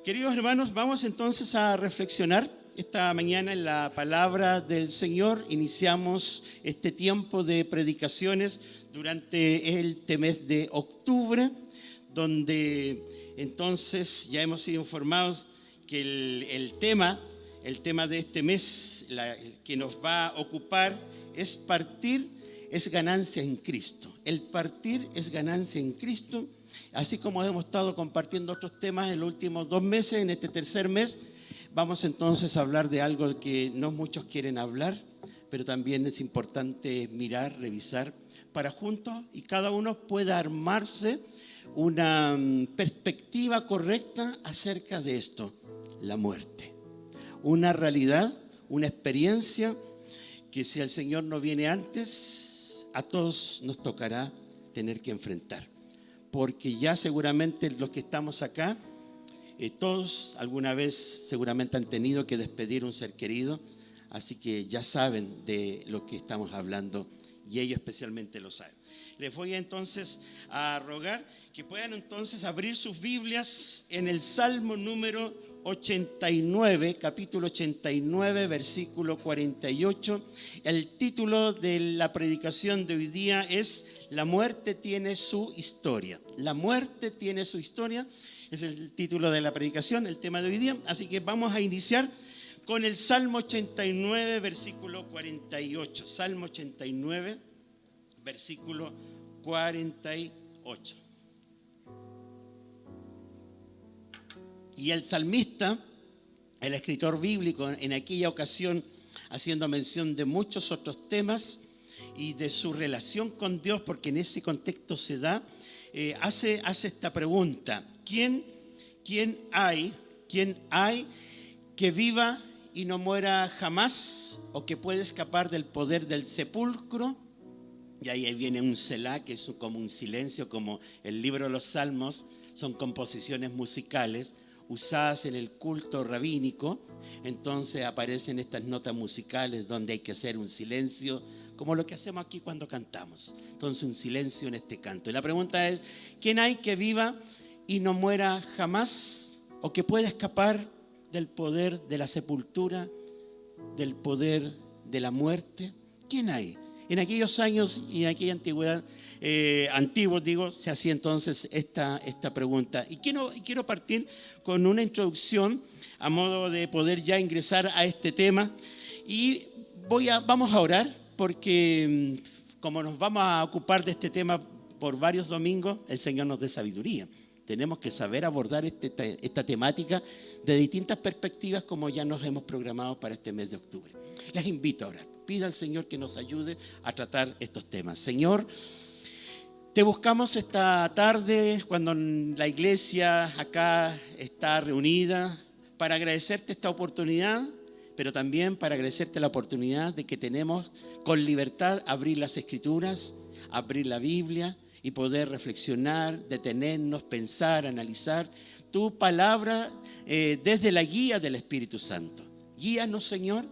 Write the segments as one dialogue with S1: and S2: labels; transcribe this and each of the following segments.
S1: Queridos hermanos, vamos entonces a reflexionar esta mañana en la palabra del Señor. Iniciamos este tiempo de predicaciones durante este mes de octubre, donde entonces ya hemos sido informados que el tema de este mes que nos va a ocupar es partir es ganancia en Cristo. El partir es ganancia en Cristo. Así como hemos estado compartiendo otros temas en los últimos 2 meses, en este tercer mes, vamos entonces a hablar de algo que no muchos quieren hablar, pero también es importante mirar, revisar, para juntos y cada uno pueda armarse una perspectiva correcta acerca de esto, la muerte. Una realidad, una experiencia que si el Señor no viene antes, a todos nos tocará tener que enfrentar. Porque ya seguramente los que estamos acá, todos alguna vez seguramente han tenido que despedir un ser querido, así que ya saben de lo que estamos hablando y ellos especialmente lo saben. Les voy entonces a rogar que puedan entonces abrir sus Biblias en el Salmo número 89, capítulo 89, versículo 48. El título de la predicación de hoy día es La muerte tiene su historia. La muerte tiene su historia, es el título de la predicación, el tema de hoy día. Así que vamos a iniciar con el Salmo 89, versículo 48. Salmo 89, versículo 48. Y el salmista, el escritor bíblico, en aquella ocasión, haciendo mención de muchos otros temas y de su relación con Dios, porque en ese contexto se da, hace esta pregunta: ¿Quién hay que viva y no muera jamás, o que puede escapar del poder del sepulcro? Y ahí viene un Selah, que es como un silencio, como el libro de los Salmos, son composiciones musicales usadas en el culto rabínico. Entonces aparecen estas notas musicales donde hay que hacer un silencio, como lo que hacemos aquí cuando cantamos. Entonces un silencio en este canto. Y la pregunta es: ¿quién hay que viva y no muera jamás, o que pueda escapar del poder de la sepultura, del poder de la muerte? ¿Quién hay? En aquellos años y en aquella antigüedad, se hacía entonces esta pregunta. Y quiero partir con una introducción a modo de poder ya ingresar a este tema. Y vamos a orar, porque como nos vamos a ocupar de este tema por varios domingos, el Señor nos dé sabiduría. Tenemos que saber abordar esta temática de distintas perspectivas, como ya nos hemos programado para este mes de octubre. Les invito a orar. Pida al Señor que nos ayude a tratar estos temas. Señor, te buscamos esta tarde cuando la iglesia acá está reunida para agradecerte esta oportunidad, pero también para agradecerte la oportunidad de que tenemos con libertad abrir las Escrituras, abrir la Biblia y poder reflexionar, detenernos, pensar, analizar tu palabra desde la guía del Espíritu Santo. Guíanos, Señor.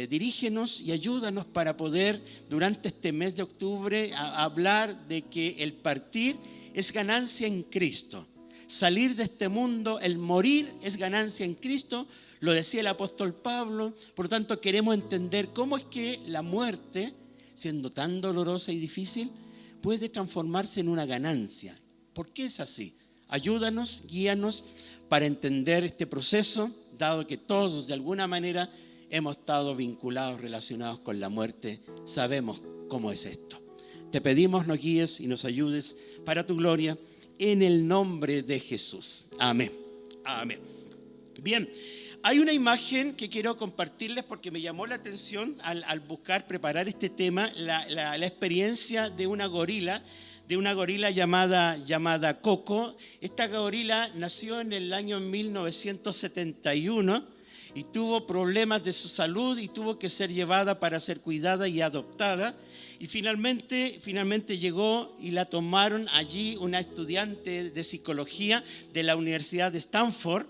S1: Dirígenos y ayúdanos para poder durante este mes de octubre hablar de que el partir es ganancia en Cristo. Salir de este mundo, el morir es ganancia en Cristo, lo decía el apóstol Pablo. Por lo tanto, queremos entender cómo es que la muerte, siendo tan dolorosa y difícil, puede transformarse en una ganancia. ¿Por qué es así? Ayúdanos, guíanos para entender este proceso, dado que todos de alguna manera hemos estado vinculados, relacionados con la muerte. Sabemos cómo es esto. Te pedimos nos guíes y nos ayudes para tu gloria, en el nombre de Jesús. Amén. Amén. Bien, hay una imagen que quiero compartirles porque me llamó la atención al buscar, preparar este tema, la experiencia de una gorila llamada Coco. Esta gorila nació en el año 1971 y tuvo problemas de su salud y tuvo que ser llevada para ser cuidada y adoptada. Y finalmente llegó y la tomaron allí una estudiante de psicología de la Universidad de Stanford,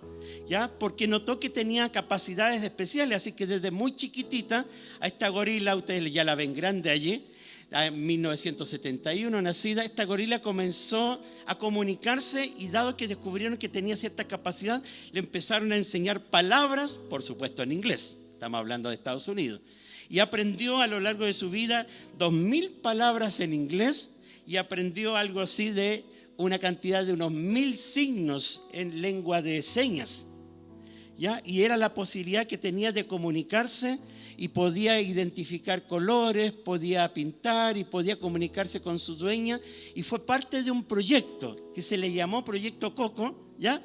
S1: ¿ya? Porque notó que tenía capacidades especiales. Así que desde muy chiquitita a esta gorila, ustedes ya la ven grande allí, en 1971 nacida, esta gorila comenzó a comunicarse y dado que descubrieron que tenía cierta capacidad, le empezaron a enseñar palabras, por supuesto en inglés, estamos hablando de Estados Unidos, y aprendió a lo largo de su vida 2000 palabras en inglés y aprendió algo así de una cantidad de unos 1000 signos en lengua de señas, ¿ya? Y era la posibilidad que tenía de comunicarse y podía identificar colores, podía pintar y podía comunicarse con su dueña, y fue parte de un proyecto que se le llamó Proyecto Coco, ¿ya?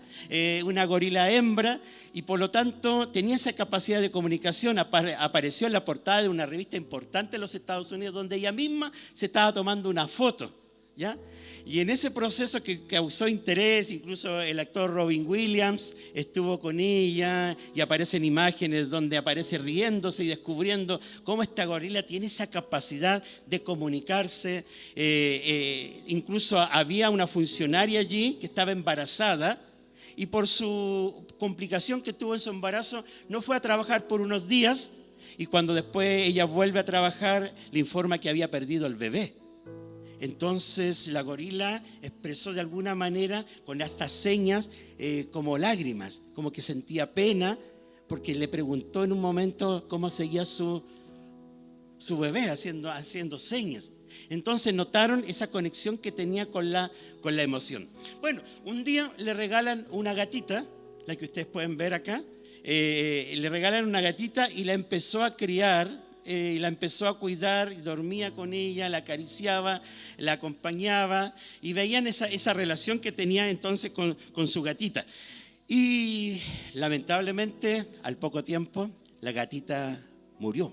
S1: Una gorila hembra, y por lo tanto tenía esa capacidad de comunicación. Apareció en la portada de una revista importante en los Estados Unidos donde ella misma se estaba tomando una foto, ¿ya? Y en ese proceso que causó interés, incluso el actor Robin Williams estuvo con ella y aparecen imágenes donde aparece riéndose y descubriendo cómo esta gorila tiene esa capacidad de comunicarse. Incluso había una funcionaria allí que estaba embarazada y por su complicación que tuvo en su embarazo no fue a trabajar por unos días, y cuando después ella vuelve a trabajar le informa que había perdido el bebé. Entonces la gorila expresó de alguna manera con estas señas como lágrimas, como que sentía pena, porque le preguntó en un momento cómo seguía su bebé haciendo señas. Entonces notaron esa conexión que tenía con la emoción. Bueno, un día le regalan una gatita, la que ustedes pueden ver acá, le regalan una gatita y la empezó a criar. Y la empezó a cuidar y dormía con ella, la acariciaba, la acompañaba y veían esa relación que tenía entonces con su gatita. Y lamentablemente al poco tiempo la gatita murió.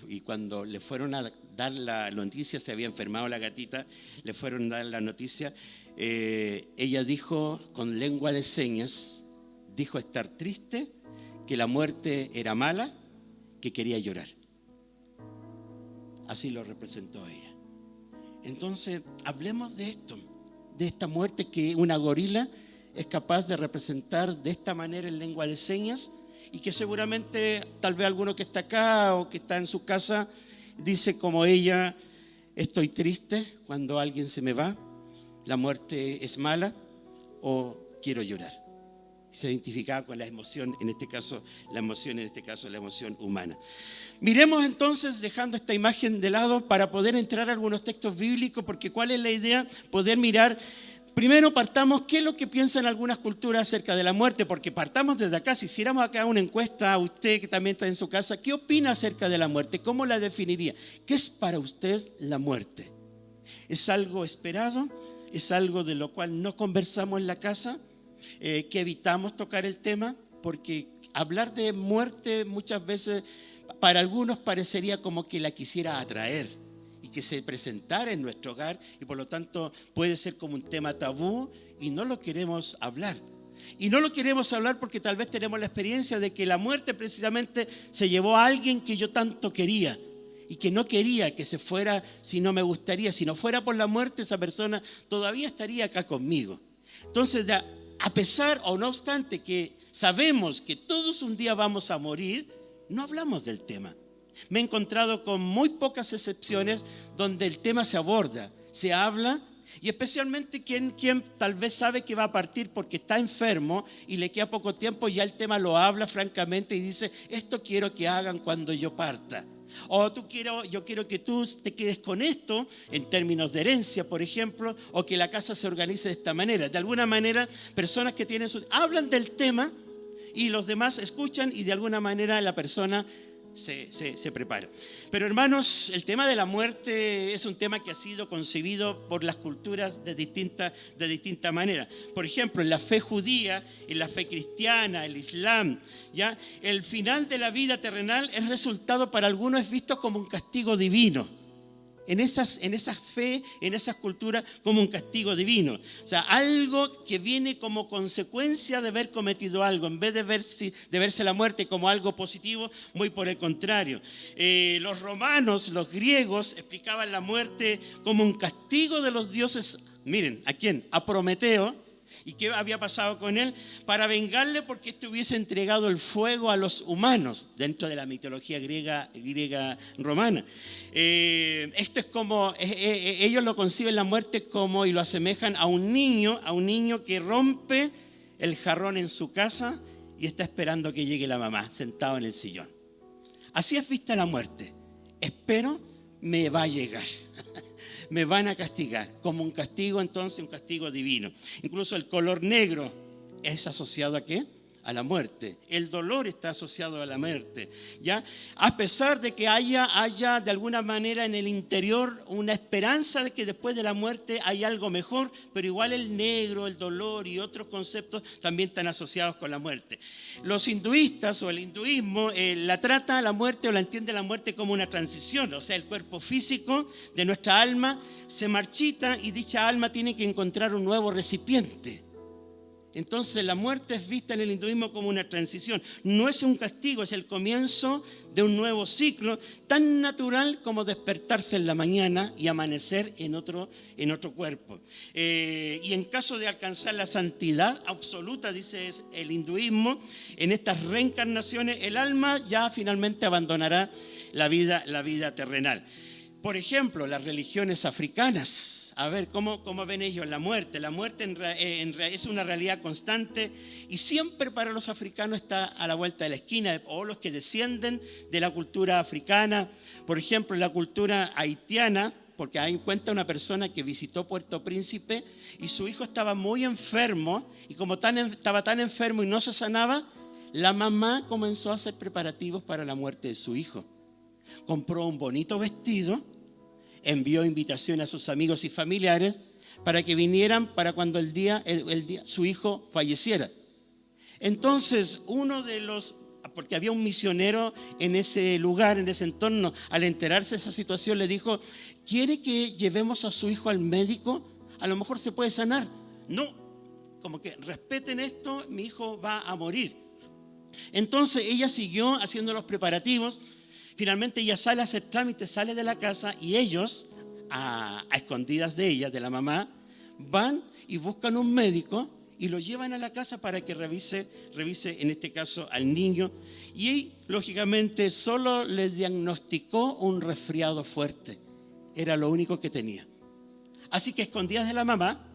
S1: Y cuando le fueron a dar la noticia, se había enfermado la gatita, le fueron a dar la noticia, ella dijo con lengua de señas, dijo estar triste, que la muerte era mala, que quería llorar. Así lo representó ella. Entonces, hablemos de esto, de esta muerte que una gorila es capaz de representar de esta manera en lengua de señas, y que seguramente tal vez alguno que está acá o que está en su casa dice como ella: estoy triste cuando alguien se me va, la muerte es mala o quiero llorar. Se identificaba con la emoción, en este caso la emoción humana. Miremos entonces, dejando esta imagen de lado, para poder entrar a algunos textos bíblicos, porque ¿cuál es la idea? Poder mirar, primero partamos, ¿qué es lo que piensan algunas culturas acerca de la muerte? Porque partamos desde acá, si hiciéramos acá una encuesta a usted que también está en su casa, ¿qué opina acerca de la muerte? ¿Cómo la definiría? ¿Qué es para usted la muerte? ¿Es algo esperado? ¿Es algo de lo cual no conversamos en la casa? Que evitamos tocar el tema, porque hablar de muerte muchas veces para algunos parecería como que la quisiera atraer y que se presentara en nuestro hogar, y por lo tanto puede ser como un tema tabú y no lo queremos hablar. Y no lo queremos hablar porque tal vez tenemos la experiencia de que la muerte precisamente se llevó a alguien que yo tanto quería y que no quería que se fuera si no me gustaría. Si no fuera por la muerte, esa persona todavía estaría acá conmigo. Entonces, a pesar o no obstante que sabemos que todos un día vamos a morir, no hablamos del tema. Me he encontrado con muy pocas excepciones donde el tema se aborda, se habla, y especialmente quien tal vez sabe que va a partir porque está enfermo y le queda poco tiempo, ya el tema lo habla francamente y dice: esto quiero que hagan cuando yo parta. O yo quiero que tú te quedes con esto en términos de herencia, por ejemplo, o que la casa se organice de esta manera. De alguna manera, personas que hablan del tema y los demás escuchan, y de alguna manera la persona se prepara. Pero hermanos, el tema de la muerte es un tema que ha sido concebido por las culturas de distinta manera. Por ejemplo, en la fe judía, en la fe cristiana, el islam, ¿ya? El final de la vida terrenal es resultado para algunos es visto como un castigo divino. En esa fe, en esas culturas, como un castigo divino. O sea, algo que viene como consecuencia de haber cometido algo. En vez de verse la muerte como algo positivo, muy por el contrario. Los romanos, los griegos, explicaban la muerte como un castigo de los dioses. Miren, ¿a quién? A Prometeo, ¿Y qué había pasado con él? Para vengarle porque este hubiese entregado el fuego a los humanos dentro de la mitología griega romana. Esto es como, ellos lo conciben la muerte como, y lo asemejan a un niño que rompe el jarrón en su casa y está esperando que llegue la mamá, sentado en el sillón. Así es vista la muerte. Espero, me va a llegar. Me van a castigar, como un castigo entonces, un castigo divino. Incluso el color negro es asociado ¿a qué? A la muerte. El dolor está asociado a la muerte, ¿ya? A pesar de que haya de alguna manera en el interior una esperanza de que después de la muerte hay algo mejor, pero igual el negro, el dolor y otros conceptos también están asociados con la muerte. Los hinduistas o el hinduismo la trata a la muerte o la entiende la muerte como una transición, o sea, el cuerpo físico de nuestra alma se marchita y dicha alma tiene que encontrar un nuevo recipiente. Entonces la muerte es vista en el hinduismo como una transición. No es un castigo, es el comienzo de un nuevo ciclo tan natural como despertarse en la mañana y amanecer en otro cuerpo. Y en caso de alcanzar la santidad absoluta, dice el hinduismo, en estas reencarnaciones el alma ya finalmente abandonará la vida terrenal. Por ejemplo, las religiones africanas. A ver, ¿cómo ven ellos la muerte? La muerte es una realidad constante y siempre para los africanos está a la vuelta de la esquina, o los que descienden de la cultura africana. Por ejemplo, la cultura haitiana, porque ahí cuenta una persona que visitó Puerto Príncipe y su hijo estaba muy enfermo, y como estaba tan enfermo y no se sanaba, la mamá comenzó a hacer preparativos para la muerte de su hijo. Compró un bonito vestido, envió invitación a sus amigos y familiares para que vinieran para cuando su hijo falleciera. Entonces, porque había un misionero en ese lugar, en ese entorno, al enterarse de esa situación le dijo: ¿quiere que llevemos a su hijo al médico? A lo mejor se puede sanar. No, como que respeten esto, mi hijo va a morir. Entonces ella siguió haciendo los preparativos. Finalmente ella sale a hacer trámites, sale de la casa y ellos, a escondidas de ella, de la mamá, van y buscan un médico y lo llevan a la casa para que revise en este caso al niño. Y lógicamente solo le diagnosticó un resfriado fuerte. Era lo único que tenía. Así que escondidas de la mamá,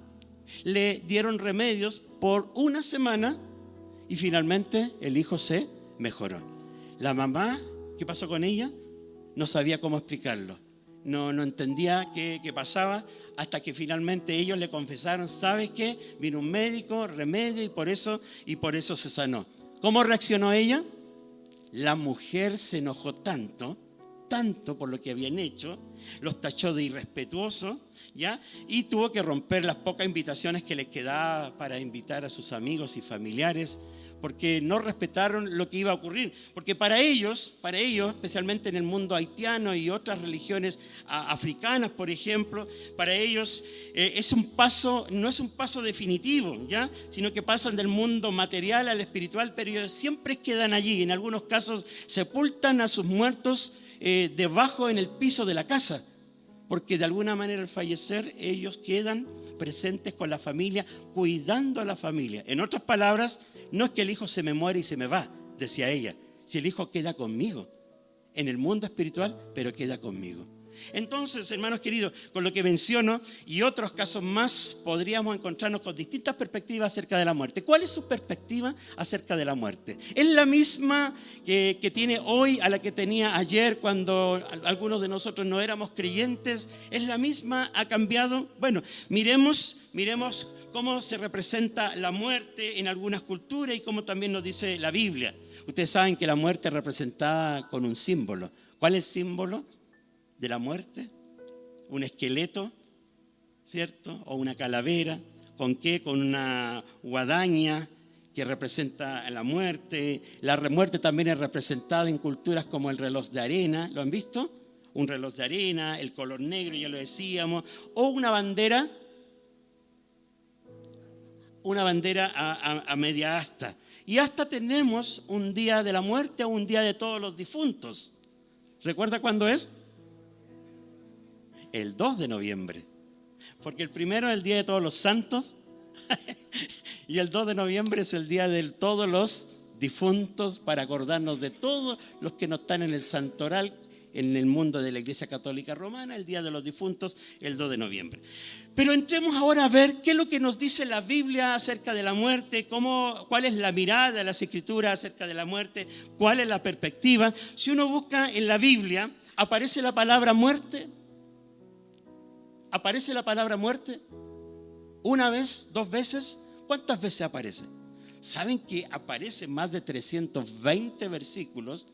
S1: le dieron remedios por una semana y finalmente el hijo se mejoró. La mamá, ¿qué pasó con ella? No sabía cómo explicarlo. No entendía qué pasaba, hasta que finalmente ellos le confesaron: ¿sabes qué? Vino un médico, remedio, y por eso se sanó. ¿Cómo reaccionó ella? La mujer se enojó tanto por lo que habían hecho, los tachó de irrespetuosos, ¿ya? Y tuvo que romper las pocas invitaciones que les quedaba para invitar a sus amigos y familiares, porque no respetaron lo que iba a ocurrir. Porque para ellos, especialmente en el mundo haitiano y otras religiones africanas, por ejemplo, para ellos no es un paso definitivo, ¿ya? Sino que pasan del mundo material al espiritual, pero ellos siempre quedan allí. En algunos casos sepultan a sus muertos debajo en el piso de la casa, porque de alguna manera al fallecer ellos quedan presentes con la familia, cuidando a la familia. En otras palabras, no es que el hijo se me muere y se me va, decía ella, si el hijo queda conmigo, en el mundo espiritual, pero queda conmigo. Entonces, hermanos queridos, con lo que menciono y otros casos más, podríamos encontrarnos con distintas perspectivas acerca de la muerte. ¿Cuál es su perspectiva acerca de la muerte? ¿Es la misma que tiene hoy a la que tenía ayer cuando algunos de nosotros no éramos creyentes? ¿Es la misma? ¿Ha cambiado? Bueno, miremos cómo se representa la muerte en algunas culturas y cómo también nos dice la Biblia. Ustedes saben que la muerte es representada con un símbolo. ¿Cuál es el símbolo de la muerte? Un esqueleto, ¿cierto? O una calavera. ¿Con qué? Con una guadaña que representa la muerte. La muerte también es representada en culturas como el reloj de arena. ¿Lo han visto? Un reloj de arena, el color negro, ya lo decíamos. O una bandera a media asta. Y hasta tenemos un día de la muerte o un día de todos los difuntos. ¿Recuerda cuándo es? El 2 de noviembre. Porque el primero es el Día de Todos los Santos Y el 2 de noviembre es el día de todos los difuntos, para acordarnos de todos los que no están en el santoral, en el mundo de la Iglesia Católica Romana, el día de los difuntos, el 2 de noviembre. Pero entremos ahora a ver qué es lo que nos dice la Biblia acerca de la muerte, cuál es la mirada de las Escrituras acerca de la muerte, cuál es la perspectiva. Si uno busca en la Biblia, ¿aparece la palabra muerte? ¿Aparece la palabra muerte? ¿Una vez? ¿Dos veces? ¿Cuántas veces aparece? ¿Saben que aparecen más de 320 versículos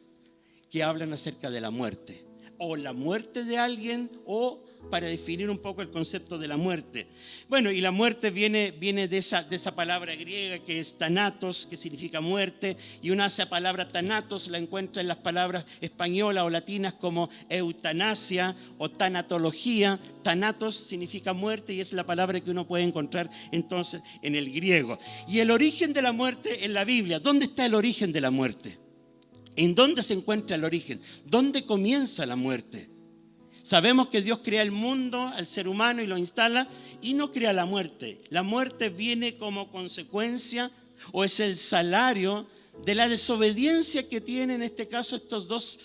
S1: que hablan acerca de la muerte? O la muerte de alguien, o para definir un poco el concepto de la muerte. Bueno, y la muerte viene de esa palabra griega que es thanatos, que significa muerte, y esa palabra thanatos la encuentra en las palabras españolas o latinas como eutanasia o tanatología. Thanatos significa muerte y es la palabra que uno puede encontrar entonces en el griego. Y el origen de la muerte en la Biblia, ¿dónde está el origen de la muerte? ¿En dónde se encuentra el origen? ¿Dónde comienza la muerte? Sabemos que Dios crea el mundo, al ser humano, y lo instala, y no crea la muerte. La muerte viene como consecuencia o es el salario de la desobediencia que tienen en este caso estos dos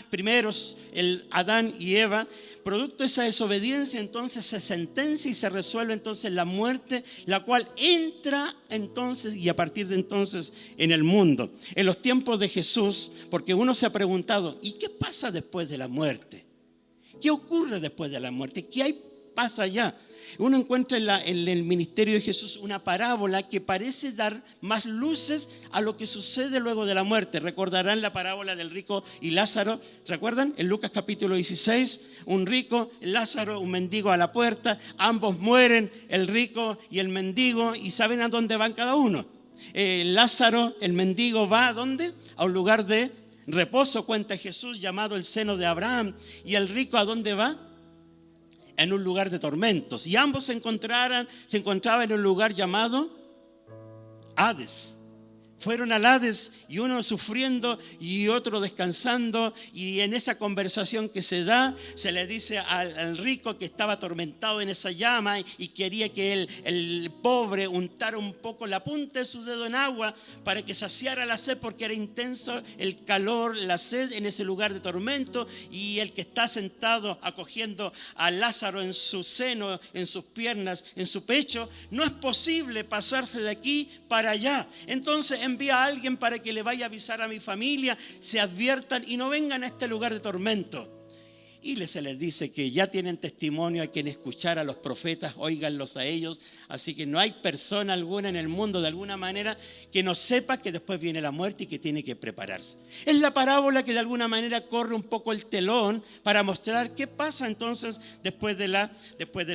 S1: primeros, el Adán y Eva. Producto de esa desobediencia entonces se sentencia y se resuelve entonces la muerte, la cual entra entonces y a partir de entonces en el mundo. En los tiempos de Jesús, porque uno se ha preguntado, ¿y qué pasa después de la muerte? ¿Qué ocurre después de la muerte? ¿Qué pasa allá? Uno encuentra en el ministerio de Jesús una parábola que parece dar más luces a lo que sucede luego de la muerte. Recordarán la parábola del rico y Lázaro. ¿Recuerdan? En Lucas capítulo 16, un rico, Lázaro, un mendigo a la puerta. Ambos mueren, el rico y el mendigo, y ¿saben a dónde van cada uno? Lázaro, el mendigo, va ¿a dónde? A un lugar de reposo, cuenta Jesús, llamado el seno de Abraham. ¿Y el rico a dónde va? En un lugar de tormentos. Y ambos se encontraban en un lugar llamado Hades. Fueron al Hades, y uno sufriendo y otro descansando, y en esa conversación que se da, se le dice al rico que estaba atormentado en esa llama y quería que el pobre untara un poco la punta de su dedo en agua para que saciara la sed, porque era intenso el calor, la sed en ese lugar de tormento. Y el que está sentado acogiendo a Lázaro en su seno, en sus piernas, en su pecho, no es posible pasarse de aquí para allá. Entonces envía a alguien para que le vaya a avisar a mi familia, se adviertan y no vengan a este lugar de tormento. Y se les dice que ya tienen testimonio, a quien escuchar a los profetas, óiganlos a ellos. Así que no hay persona alguna en el mundo de alguna manera que no sepa que después viene la muerte y que tiene que prepararse. Es la parábola que de alguna manera corre un poco el telón para mostrar qué pasa entonces después de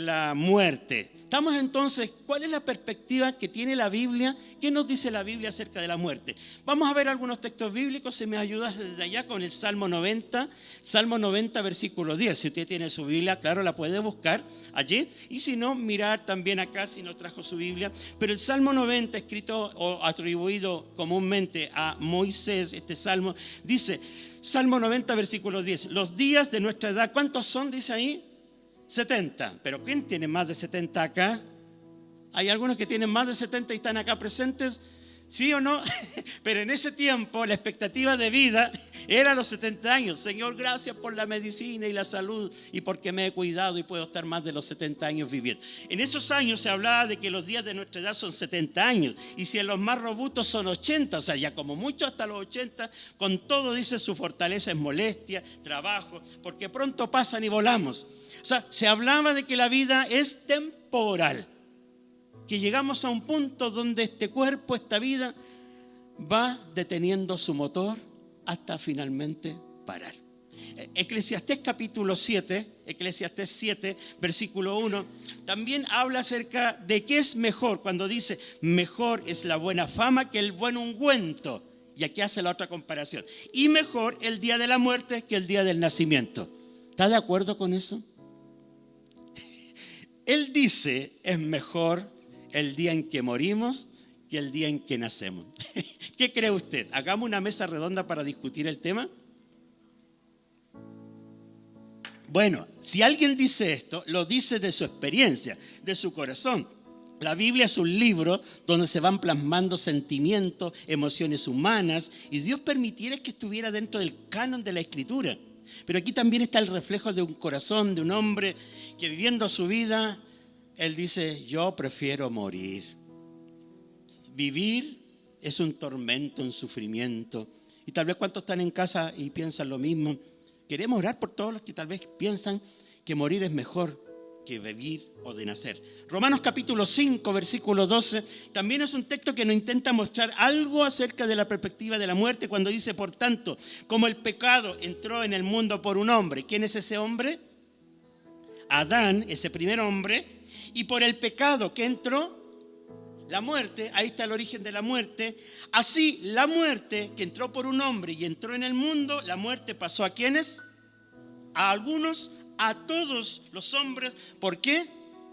S1: la muerte. Estamos entonces, ¿cuál es la perspectiva que tiene la Biblia? ¿Qué nos dice la Biblia acerca de la muerte? Vamos a ver algunos textos bíblicos. Si me ayudas desde allá con el Salmo 90, versículo 10. Si usted tiene su Biblia, claro, la puede buscar allí. Y si no, mirar también acá si no trajo su Biblia. Pero el Salmo 90, escrito o atribuido comúnmente a Moisés, este salmo, dice, Salmo 90, versículo 10, los días de nuestra edad, ¿cuántos son? Dice ahí. 70, pero ¿quién tiene más de 70 acá? ¿Hay algunos que tienen más de 70 y están acá presentes? ¿Sí o no? Pero en ese tiempo la expectativa de vida era los 70 años. Señor, gracias por la medicina y la salud y porque me he cuidado y puedo estar más de los 70 años viviendo. En esos años se hablaba de que los días de nuestra edad son 70 años y si en los más robustos son 80, o sea, ya como mucho hasta los 80, con todo dice su fortaleza es molestia, trabajo, porque pronto pasan y volamos. O sea, se hablaba de que la vida es temporal, que llegamos a un punto donde este cuerpo, esta vida, va deteniendo su motor hasta finalmente parar. Eclesiastés capítulo 7, Eclesiastés 7, versículo 1, también habla acerca de qué es mejor, cuando dice, mejor es la buena fama que el buen ungüento. Y aquí hace la otra comparación. Y mejor el día de la muerte que el día del nacimiento. ¿Está de acuerdo con eso? Él dice, es mejor el día en que morimos que el día en que nacemos. ¿Qué cree usted? ¿Hagamos una mesa redonda para discutir el tema? Bueno, si alguien dice esto, lo dice de su experiencia, de su corazón. La Biblia es un libro donde se van plasmando sentimientos, emociones humanas, y Dios permitiera que estuviera dentro del canon de la Escritura. Pero aquí también está el reflejo de un corazón, de un hombre que viviendo su vida, él dice, yo prefiero morir. Vivir es un tormento, un sufrimiento. Y tal vez cuántos están en casa y piensan lo mismo. Queremos orar por todos los que tal vez piensan que morir es mejor que vivir o de nacer. Romanos capítulo 5, versículo 12, también es un texto que nos intenta mostrar algo acerca de la perspectiva de la muerte cuando dice, por tanto, como el pecado entró en el mundo por un hombre. ¿Quién es ese hombre? Adán, ese primer hombre, y por el pecado que entró, la muerte, ahí está el origen de la muerte. Así, la muerte que entró por un hombre y entró en el mundo, la muerte pasó ¿a quiénes? A algunos, a todos los hombres. ¿Por qué?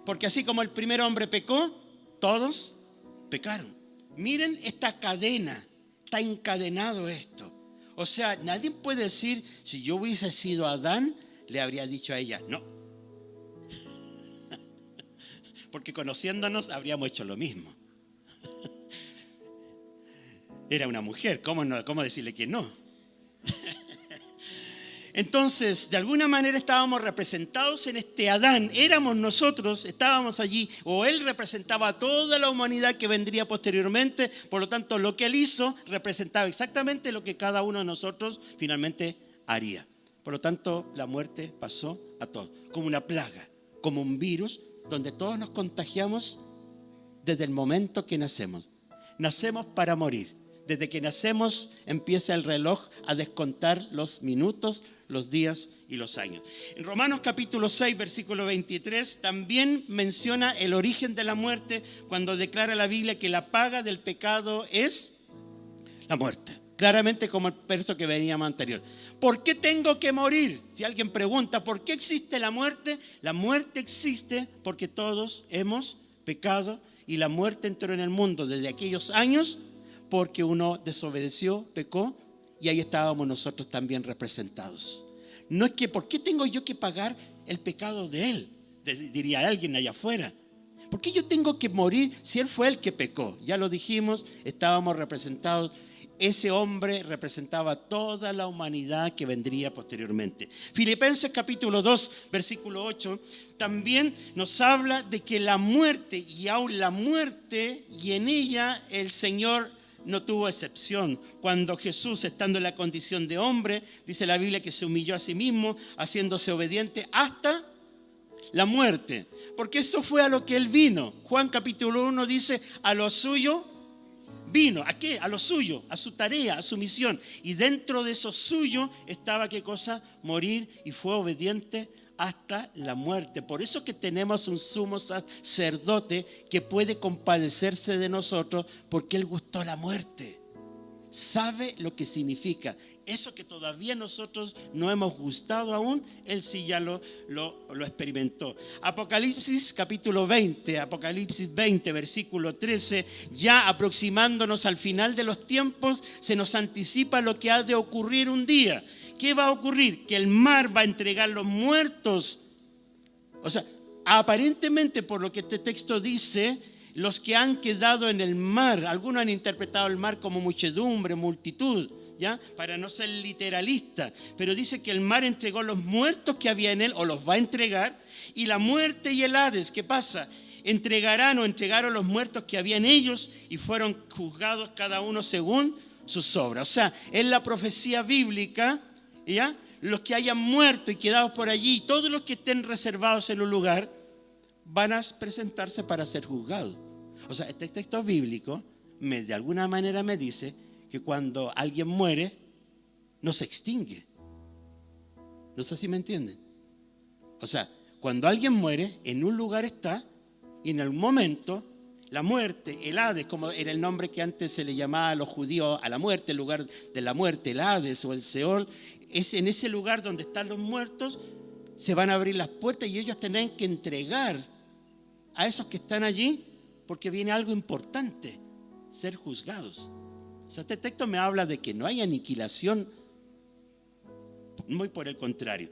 S1: Porque así como el primer hombre pecó, todos pecaron. Miren esta cadena, está encadenado esto. O sea, nadie puede decir, si yo hubiese sido Adán, le habría dicho a ella, no. Porque conociéndonos habríamos hecho lo mismo. Era una mujer, ¿cómo decirle que no? Entonces, de alguna manera estábamos representados en este Adán. Éramos nosotros, estábamos allí, o él representaba a toda la humanidad que vendría posteriormente. Por lo tanto, lo que él hizo representaba exactamente lo que cada uno de nosotros finalmente haría. Por lo tanto, la muerte pasó a todos, como una plaga, como un virus, donde todos nos contagiamos desde el momento que nacemos. Nacemos para morir. Desde que nacemos empieza el reloj a descontar los minutos, los días y los años. En Romanos capítulo 6, versículo 23, también menciona el origen de la muerte cuando declara la Biblia que la paga del pecado es la muerte. Claramente como el verso que veníamos anterior. ¿Por qué tengo que morir? Si alguien pregunta, ¿por qué existe la muerte existe porque todos hemos pecado y la muerte entró en el mundo desde aquellos años porque uno desobedeció, pecó, y ahí estábamos nosotros también representados. No es que, ¿por qué tengo yo que pagar el pecado de él? Diría alguien allá afuera. ¿Por qué yo tengo que morir si él fue el que pecó? Ya lo dijimos, estábamos representados. Ese hombre representaba a toda la humanidad que vendría posteriormente. Filipenses capítulo 2, versículo 8, también nos habla de que la muerte, y aún la muerte, y en ella el Señor no tuvo excepción. Cuando Jesús, estando en la condición de hombre, dice la Biblia que se humilló a sí mismo, haciéndose obediente hasta la muerte. Porque eso fue a lo que él vino. Juan capítulo 1 dice, a lo suyo vino. ¿A qué? A lo suyo, a su tarea, a su misión. Y dentro de eso suyo estaba, ¿qué cosa? Morir, y fue obediente hasta la muerte. Por eso que tenemos un sumo sacerdote que puede compadecerse de nosotros, porque él gustó la muerte. Sabe lo que significa. Eso que todavía nosotros no hemos gustado aún, él sí ya lo experimentó. Apocalipsis capítulo 20, Apocalipsis 20, versículo 13, ya aproximándonos al final de los tiempos, se nos anticipa lo que ha de ocurrir un día. ¿Qué va a ocurrir? Que el mar va a entregar los muertos. O sea, aparentemente por lo que este texto dice, los que han quedado en el mar, algunos han interpretado el mar como muchedumbre, multitud, ¿ya? Para no ser literalista, pero dice que el mar entregó los muertos que había en él, o los va a entregar, y la muerte y el Hades, ¿qué pasa? Entregaron los muertos que había en ellos y fueron juzgados cada uno según sus obras. O sea, es la profecía bíblica, ¿ya? Los que hayan muerto y quedado por allí, todos los que estén reservados en un lugar, van a presentarse para ser juzgados. O sea, este texto bíblico de alguna manera me dice que cuando alguien muere, no se extingue. No sé si me entienden. O sea, cuando alguien muere, en un lugar está, y en algún momento, la muerte, el Hades, como era el nombre que antes se le llamaba a los judíos a la muerte, el lugar de la muerte, el Hades o el Seol, es en ese lugar donde están los muertos, se van a abrir las puertas y ellos tendrán que entregar a esos que están allí, porque viene algo importante, ser juzgados. O sea, este texto me habla de que no hay aniquilación, muy por el contrario.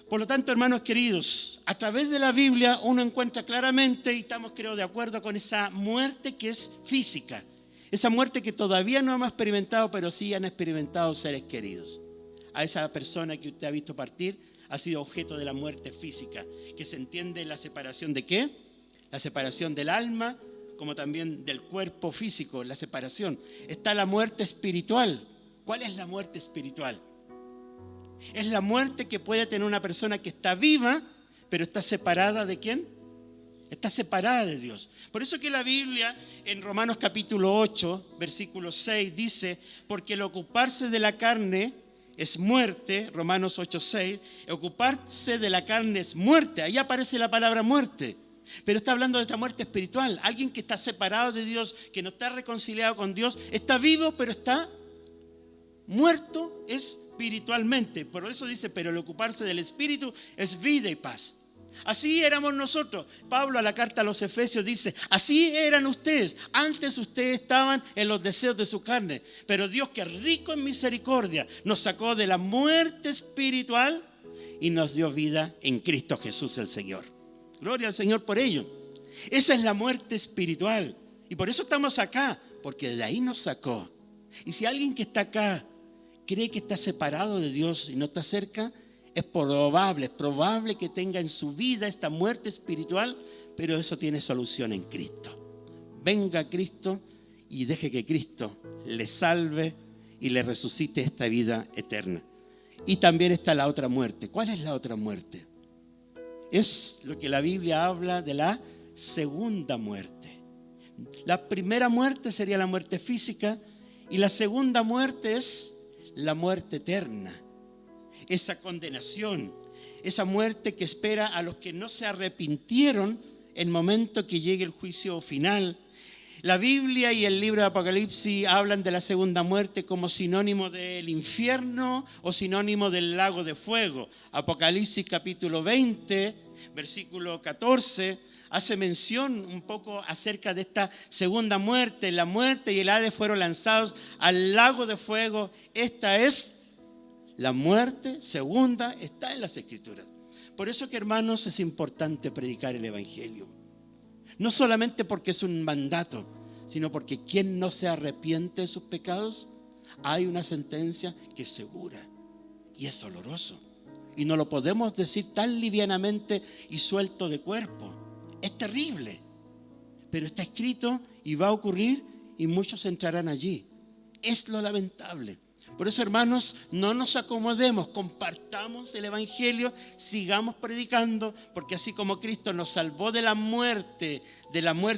S1: Por lo tanto, hermanos queridos, a través de la Biblia uno encuentra claramente, y estamos creo de acuerdo con esa muerte que es física, esa muerte que todavía no hemos experimentado, pero sí han experimentado seres queridos. A esa persona que usted ha visto partir ha sido objeto de la muerte física, que se entiende la separación de ¿qué? La separación del alma, como también del cuerpo físico, la separación. Está la muerte espiritual. ¿Cuál es la muerte espiritual? Es la muerte que puede tener una persona que está viva, pero está separada ¿de quién? Está separada de Dios. Por eso que la Biblia en Romanos capítulo 8, versículo 6 dice, porque el ocuparse de la carne es muerte, Romanos 8, 6, ocuparse de la carne es muerte. Ahí aparece la palabra muerte. Pero está hablando de esta muerte espiritual. Alguien que está separado de Dios, que no está reconciliado con Dios, está vivo, pero está muerto espiritualmente. Por eso dice, pero el ocuparse del Espíritu es vida y paz. Así éramos nosotros. Pablo a la carta a los Efesios dice, así eran ustedes. Antes ustedes estaban en los deseos de su carne. Pero Dios, que es rico en misericordia, nos sacó de la muerte espiritual y nos dio vida en Cristo Jesús el Señor. Gloria al Señor por ello. Esa es la muerte espiritual. Y por eso estamos acá, porque de ahí nos sacó. Y si alguien que está acá cree que está separado de Dios y no está cerca, es probable que tenga en su vida esta muerte espiritual, pero eso tiene solución en Cristo. Venga a Cristo y deje que Cristo le salve y le resucite esta vida eterna. Y también está la otra muerte. ¿Cuál es la otra muerte? Es lo que la Biblia habla de la segunda muerte. La primera muerte sería la muerte física y la segunda muerte es la muerte eterna. Esa condenación, esa muerte que espera a los que no se arrepintieron en el momento que llegue el juicio final. La Biblia y el libro de Apocalipsis hablan de la segunda muerte como sinónimo del infierno o sinónimo del lago de fuego. Apocalipsis capítulo 20, versículo 14, hace mención un poco acerca de esta segunda muerte. La muerte y el Hades fueron lanzados al lago de fuego. Esta es la muerte segunda, está en las Escrituras. Por eso que, hermanos, es importante predicar el Evangelio. No solamente porque es un mandato, sino porque quien no se arrepiente de sus pecados, hay una sentencia que es segura y es doloroso. Y no lo podemos decir tan livianamente y suelto de cuerpo. Es terrible, pero está escrito y va a ocurrir y muchos entrarán allí. Es lo lamentable. Por eso, hermanos, no nos acomodemos, compartamos el Evangelio, sigamos predicando, porque así como Cristo nos salvó de la muerte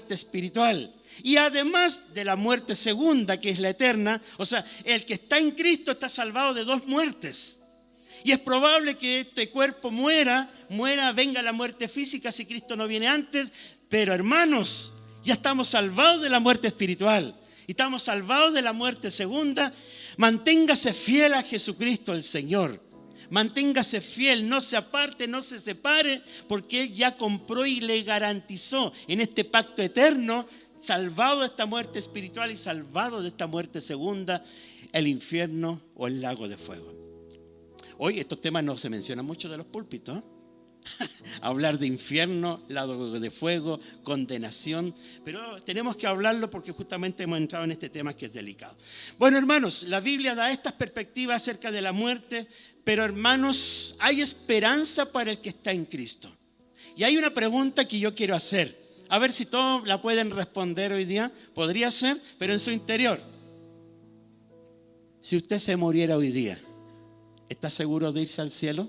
S1: espiritual, y además de la muerte segunda, que es la eterna, o sea, el que está en Cristo está salvado de dos muertes. Y es probable que este cuerpo muera, venga la muerte física si Cristo no viene antes, pero hermanos, ya estamos salvados de la muerte espiritual. Y estamos salvados de la muerte segunda. Manténgase fiel a Jesucristo el Señor. Manténgase fiel, no se aparte, no se separe, porque Él ya compró y le garantizó en este pacto eterno, salvado de esta muerte espiritual y salvado de esta muerte segunda, el infierno o el lago de fuego. Hoy estos temas no se mencionan mucho de los púlpitos, ¿eh? Hablar de infierno, lago de fuego, condenación, pero tenemos que hablarlo porque justamente hemos entrado en este tema que es delicado. Bueno, hermanos, la Biblia da estas perspectivas acerca de la muerte, pero hermanos, hay esperanza para el que está en Cristo. Y hay una pregunta que yo quiero hacer, a ver si todos la pueden responder hoy día. Podría ser, pero en su interior. Si usted se muriera hoy día, ¿está seguro de irse al cielo?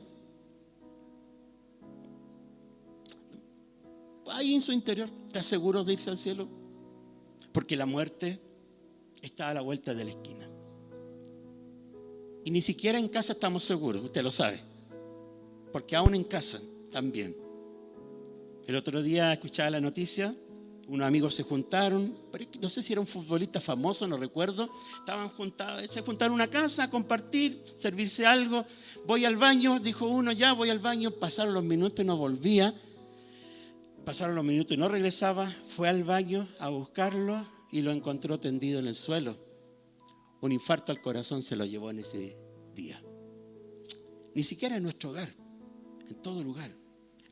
S1: Ahí en su interior, ¿está seguro de irse al cielo? Porque la muerte está a la vuelta de la esquina. Y ni siquiera en casa estamos seguros, usted lo sabe. Porque aún en casa también. El otro día escuchaba la noticia, unos amigos se juntaron, no sé si era un futbolista famoso, no recuerdo. Se juntaron en una casa a compartir, servirse algo. Voy al baño, dijo uno, ya voy al baño. Pasaron los minutos y no volvía. Pasaron los minutos y no regresaba. Fue al baño a buscarlo y lo encontró tendido en el suelo. Un infarto al corazón se lo llevó en ese día. Ni siquiera en nuestro hogar, en todo lugar.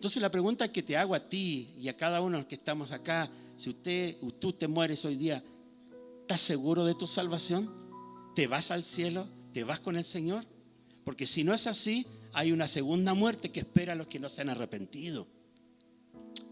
S1: Entonces la pregunta que te hago a ti y a cada uno de los que estamos acá, si tú te mueres hoy día, ¿estás seguro de tu salvación? ¿Te vas al cielo? ¿Te vas con el Señor? Porque si no es así, hay una segunda muerte que espera a los que no se han arrepentido.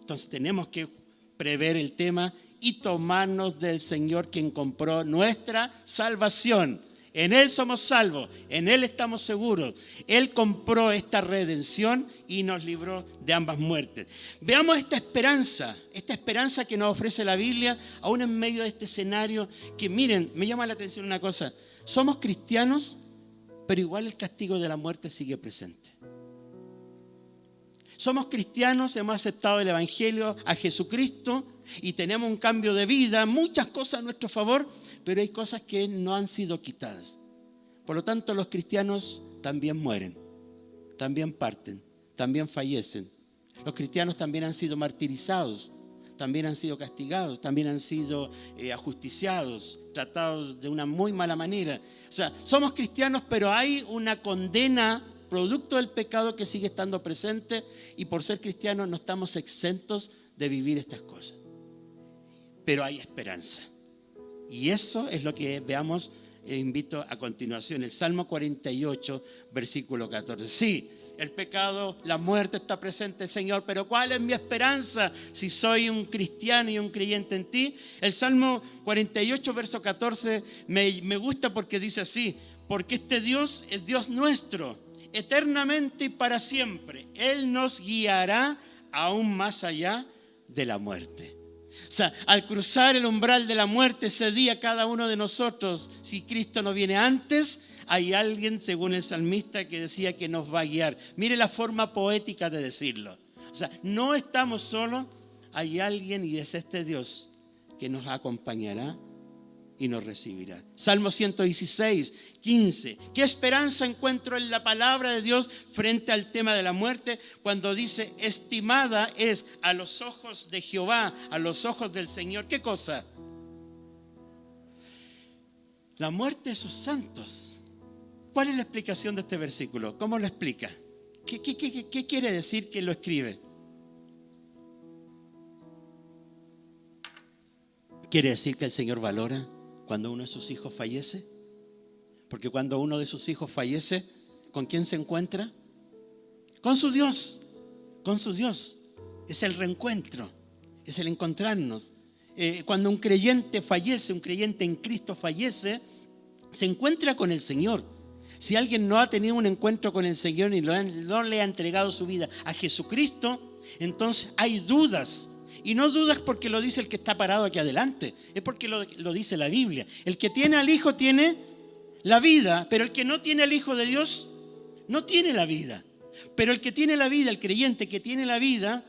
S1: Entonces tenemos que prever el tema y tomarnos del Señor, quien compró nuestra salvación. En Él somos salvos, en Él estamos seguros. Él compró esta redención y nos libró de ambas muertes. Veamos esta esperanza que nos ofrece la Biblia, aún en medio de este escenario que, miren, me llama la atención una cosa. Somos cristianos, pero igual el castigo de la muerte sigue presente. Somos cristianos, hemos aceptado el Evangelio a Jesucristo y tenemos un cambio de vida, muchas cosas a nuestro favor, pero hay cosas que no han sido quitadas. Por lo tanto, los cristianos también mueren, también parten, también fallecen. Los cristianos también han sido martirizados, también han sido castigados, también han sido ajusticiados, tratados de una muy mala manera. O sea, somos cristianos, pero hay una condena producto del pecado que sigue estando presente, y por ser cristianos no estamos exentos de vivir estas cosas. Pero hay esperanza. Y eso es lo que veamos, invito a continuación, el Salmo 48, versículo 14. Sí, el pecado, la muerte está presente, Señor, pero ¿cuál es mi esperanza si soy un cristiano y un creyente en ti? El Salmo 48, verso 14, me gusta porque dice así: porque este Dios es Dios nuestro, eternamente y para siempre. Él nos guiará aún más allá de la muerte. O sea, al cruzar el umbral de la muerte ese día, cada uno de nosotros, si Cristo no viene antes, hay alguien, según el salmista, que decía que nos va a guiar. Mire la forma poética de decirlo. O sea, no estamos solos, hay alguien, y es este Dios que nos acompañará y nos recibirá. Salmo 116, 15. ¿Qué esperanza encuentro en la palabra de Dios frente al tema de la muerte? Cuando dice: estimada es a los ojos de Jehová, a los ojos del Señor. ¿Qué cosa? La muerte de sus santos. ¿Cuál es la explicación de este versículo? ¿Cómo lo explica? ¿Qué quiere decir que lo escribe? ¿Quiere decir que el Señor valora cuando uno de sus hijos fallece? Porque cuando uno de sus hijos fallece, ¿con quién se encuentra? Con su Dios, con su Dios. Es el reencuentro, es el encontrarnos. Cuando un creyente fallece, un creyente en Cristo fallece, se encuentra con el Señor. Si alguien no ha tenido un encuentro con el Señor y no le ha entregado su vida a Jesucristo, entonces hay dudas. Y no dudas porque lo dice el que está parado aquí adelante, es porque lo dice la Biblia. El que tiene al Hijo tiene la vida, pero el que no tiene al Hijo de Dios no tiene la vida. Pero el que tiene la vida, el creyente que tiene la vida,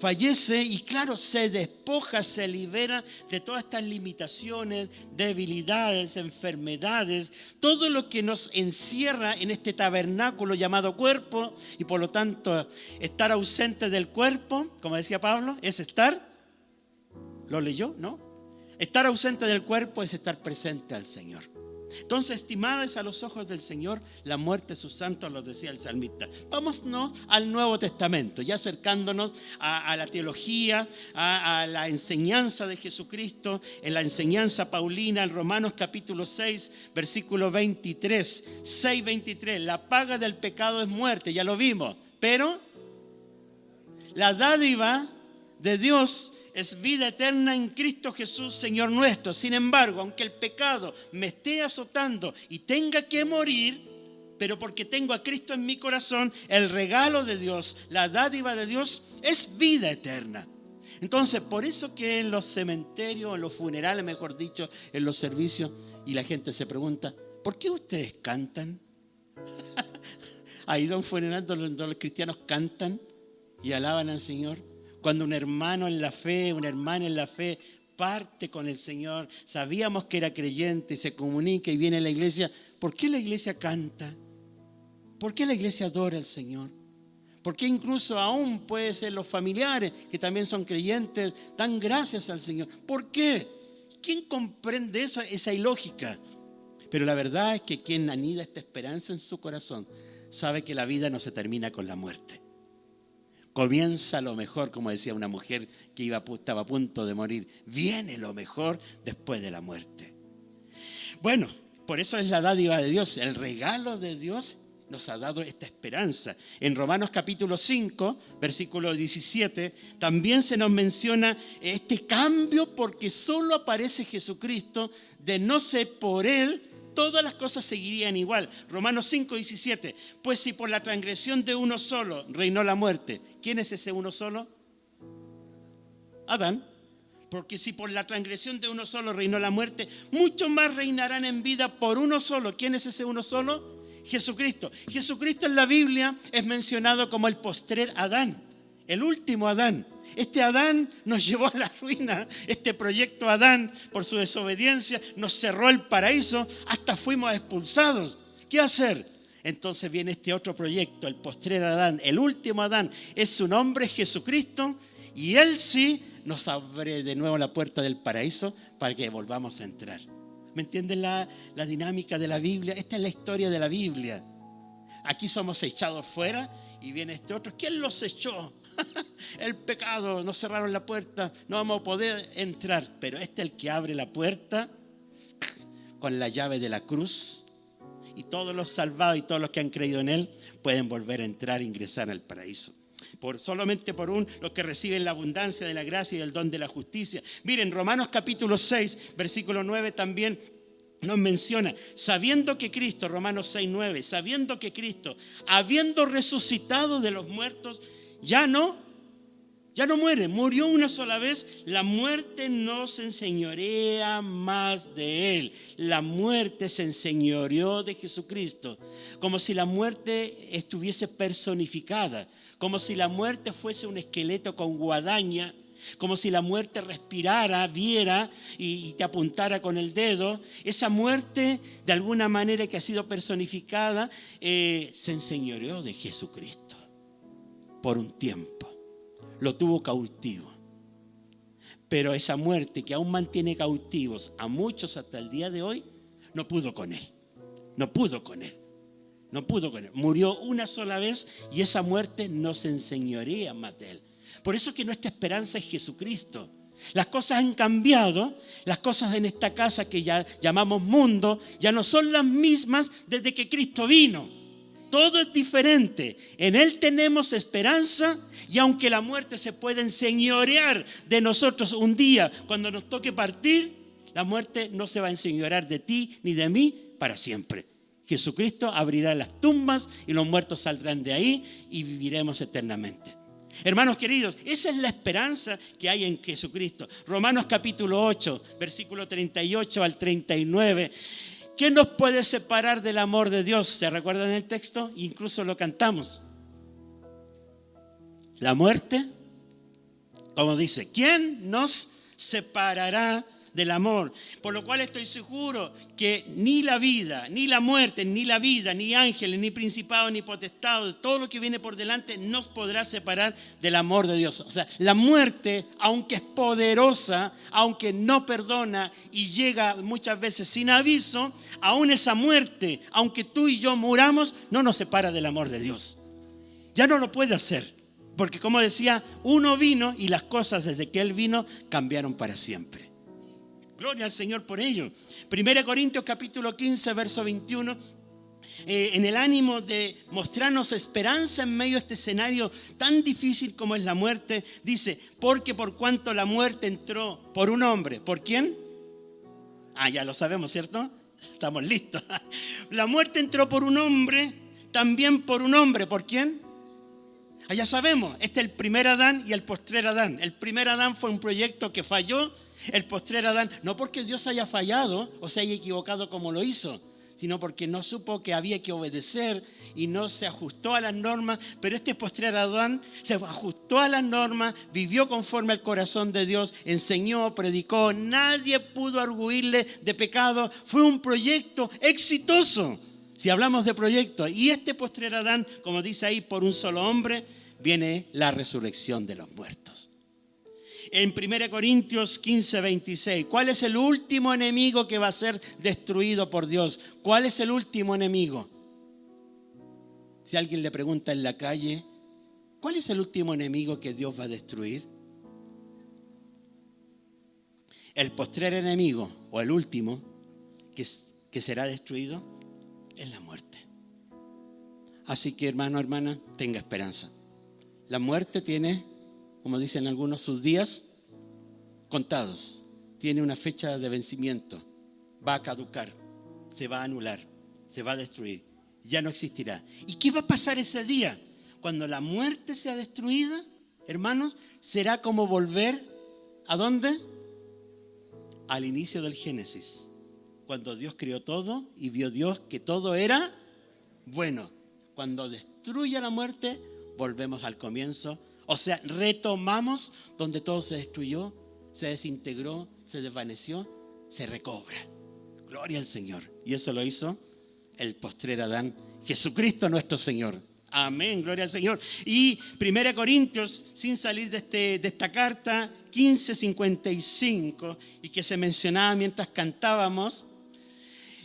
S1: fallece y claro, se despoja, se libera de todas estas limitaciones, debilidades, enfermedades, todo lo que nos encierra en este tabernáculo llamado cuerpo. Y por lo tanto, estar ausente del cuerpo, como decía Pablo, es estar, ¿lo leyó? ¿No? Estar ausente del cuerpo es estar presente al Señor. Entonces, estimadas a los ojos del Señor la muerte de sus santos, lo decía el salmista. Vámonos al Nuevo Testamento, ya acercándonos a la teología, a la enseñanza de Jesucristo, en la enseñanza paulina, en Romanos capítulo 6, versículo 23, 6:23. La paga del pecado es muerte, ya lo vimos, pero la dádiva de Dios es vida eterna en Cristo Jesús, Señor nuestro. Sin embargo, aunque el pecado me esté azotando y tenga que morir, pero porque tengo a Cristo en mi corazón, el regalo de Dios, la dádiva de Dios es vida eterna. Entonces, por eso que en los cementerios, en los funerales, mejor dicho, en los servicios, y la gente se pregunta: ¿por qué ustedes cantan? Ahí, don funeral, donde los cristianos cantan y alaban al Señor. Cuando un hermano en la fe, una hermana en la fe parte con el Señor, sabíamos que era creyente y se comunica y viene a la iglesia. ¿Por qué la iglesia canta? ¿Por qué la iglesia adora al Señor? ¿Por qué incluso aún puede ser los familiares que también son creyentes dan gracias al Señor? ¿Por qué? ¿Quién comprende esa ilógica? Pero la verdad es que quien anida esta esperanza en su corazón sabe que la vida no se termina con la muerte. Comienza lo mejor, como decía una mujer que estaba a punto de morir. Viene lo mejor después de la muerte. Bueno, por eso es la dádiva de Dios. El regalo de Dios nos ha dado esta esperanza. En Romanos capítulo 5, versículo 17, también se nos menciona este cambio porque solo aparece Jesucristo. De no ser por Él, todas las cosas seguirían igual. Romanos 5, 17. Pues si por la transgresión de uno solo reinó la muerte, ¿quién es ese uno solo? Adán. Porque si por la transgresión de uno solo reinó la muerte, mucho más reinarán en vida por uno solo. ¿Quién es ese uno solo? Jesucristo. Jesucristo en la Biblia es mencionado como el postrer Adán, el último Adán. Este Adán nos llevó a la ruina. Este proyecto Adán, por su desobediencia, nos cerró el paraíso, hasta fuimos expulsados. ¿Qué hacer? Entonces viene este otro proyecto, el postrer Adán, el último Adán. Es su nombre, Jesucristo, y Él sí nos abre de nuevo la puerta del paraíso para que volvamos a entrar. ¿Me entienden la dinámica de la Biblia? Esta es la historia de la Biblia. Aquí somos echados fuera y viene este otro. ¿Quién los echó? El pecado, nos cerraron la puerta, no vamos a poder entrar. Pero este es el que abre la puerta con la llave de la cruz. Y todos los salvados y todos los que han creído en Él pueden volver a entrar e ingresar al paraíso. Solamente por los que reciben la abundancia de la gracia y del don de la justicia. Miren, Romanos capítulo 6, versículo 9 también nos menciona, sabiendo que Cristo, Romanos 6, 9, sabiendo que Cristo, habiendo resucitado de los muertos, ya no muere, murió una sola vez, la muerte no se enseñorea más de Él. La muerte se enseñoreó de Jesucristo, como si la muerte estuviese personificada, como si la muerte fuese un esqueleto con guadaña, como si la muerte respirara, viera y te apuntara con el dedo. Esa muerte, de alguna manera que ha sido personificada, se enseñoreó de Jesucristo por un tiempo. Lo tuvo cautivo. Pero esa muerte que aún mantiene cautivos a muchos hasta el día de hoy, no pudo con Él. No pudo con Él. Murió una sola vez y esa muerte no se enseñorea más de Él. Por eso que nuestra esperanza es Jesucristo. Las cosas han cambiado. Las cosas en esta casa que ya llamamos mundo ya no son las mismas desde que Cristo vino. Todo es diferente. En Él tenemos esperanza y aunque la muerte se puede enseñorear de nosotros un día cuando nos toque partir, la muerte no se va a enseñorear de ti ni de mí para siempre. Jesucristo abrirá las tumbas y los muertos saldrán de ahí y viviremos eternamente. Hermanos queridos, esa es la esperanza que hay en Jesucristo. Romanos capítulo 8, versículo 38 al 39. ¿Qué nos puede separar del amor de Dios? ¿Se recuerdan el texto? Incluso lo cantamos. La muerte, como dice, ¿quién nos separará del amor? Por lo cual estoy seguro que ni la vida, ni la muerte, ni la vida, ni ángeles, ni principados, ni potestados, todo lo que viene por delante nos podrá separar del amor de Dios. O sea, la muerte, aunque es poderosa, aunque no perdona y llega muchas veces sin aviso, aún esa muerte, aunque tú y yo muramos, no nos separa del amor de Dios. Ya no lo puede hacer. Porque como decía, uno vino y las cosas desde que Él vino cambiaron para siempre. Gloria al Señor por ello. 1 Corintios capítulo 15, verso 21. En el ánimo de mostrarnos esperanza en medio de este escenario tan difícil como es la muerte, dice, porque por cuanto la muerte entró por un hombre, ¿por quién? Ya lo sabemos, ¿cierto? Estamos listos. La muerte entró por un hombre, también por un hombre, ¿por quién? Ya sabemos, este es el primer Adán y el postrer Adán. El primer Adán fue un proyecto que falló. El postrer Adán, no porque Dios haya fallado o se haya equivocado como lo hizo, sino porque no supo que había que obedecer y no se ajustó a las normas. Pero este postrer Adán se ajustó a las normas, vivió conforme al corazón de Dios, enseñó, predicó, nadie pudo arguirle de pecado. Fue un proyecto exitoso, si hablamos de proyecto. Y este postrer Adán, como dice ahí, por un solo hombre, viene la resurrección de los muertos. En 1 Corintios 15, 26, ¿cuál es el último enemigo que va a ser destruido por Dios? ¿Cuál es el último enemigo? Si alguien le pregunta en la calle, ¿Cuál es el último enemigo que Dios va a destruir? El postrer enemigo, o el último, que será destruido, es la muerte. Así que, hermano, hermana, tenga esperanza. La muerte tiene, como dicen algunos, sus días contados. Tiene una fecha de vencimiento. Va a caducar, se va a anular, se va a destruir. Ya no existirá. ¿Y qué va a pasar ese día? Cuando la muerte sea destruida, hermanos, será como volver, ¿a dónde? Al inicio del Génesis. Cuando Dios creó todo y vio Dios que todo era bueno. Cuando destruye la muerte, volvemos al comienzo. O sea, retomamos donde todo se destruyó, se desintegró, se desvaneció, se recobra. Gloria al Señor. Y eso lo hizo el postrer Adán, Jesucristo nuestro Señor. Amén, gloria al Señor. Y 1 Corintios, sin salir de esta carta, 15:55, y que se mencionaba mientras cantábamos.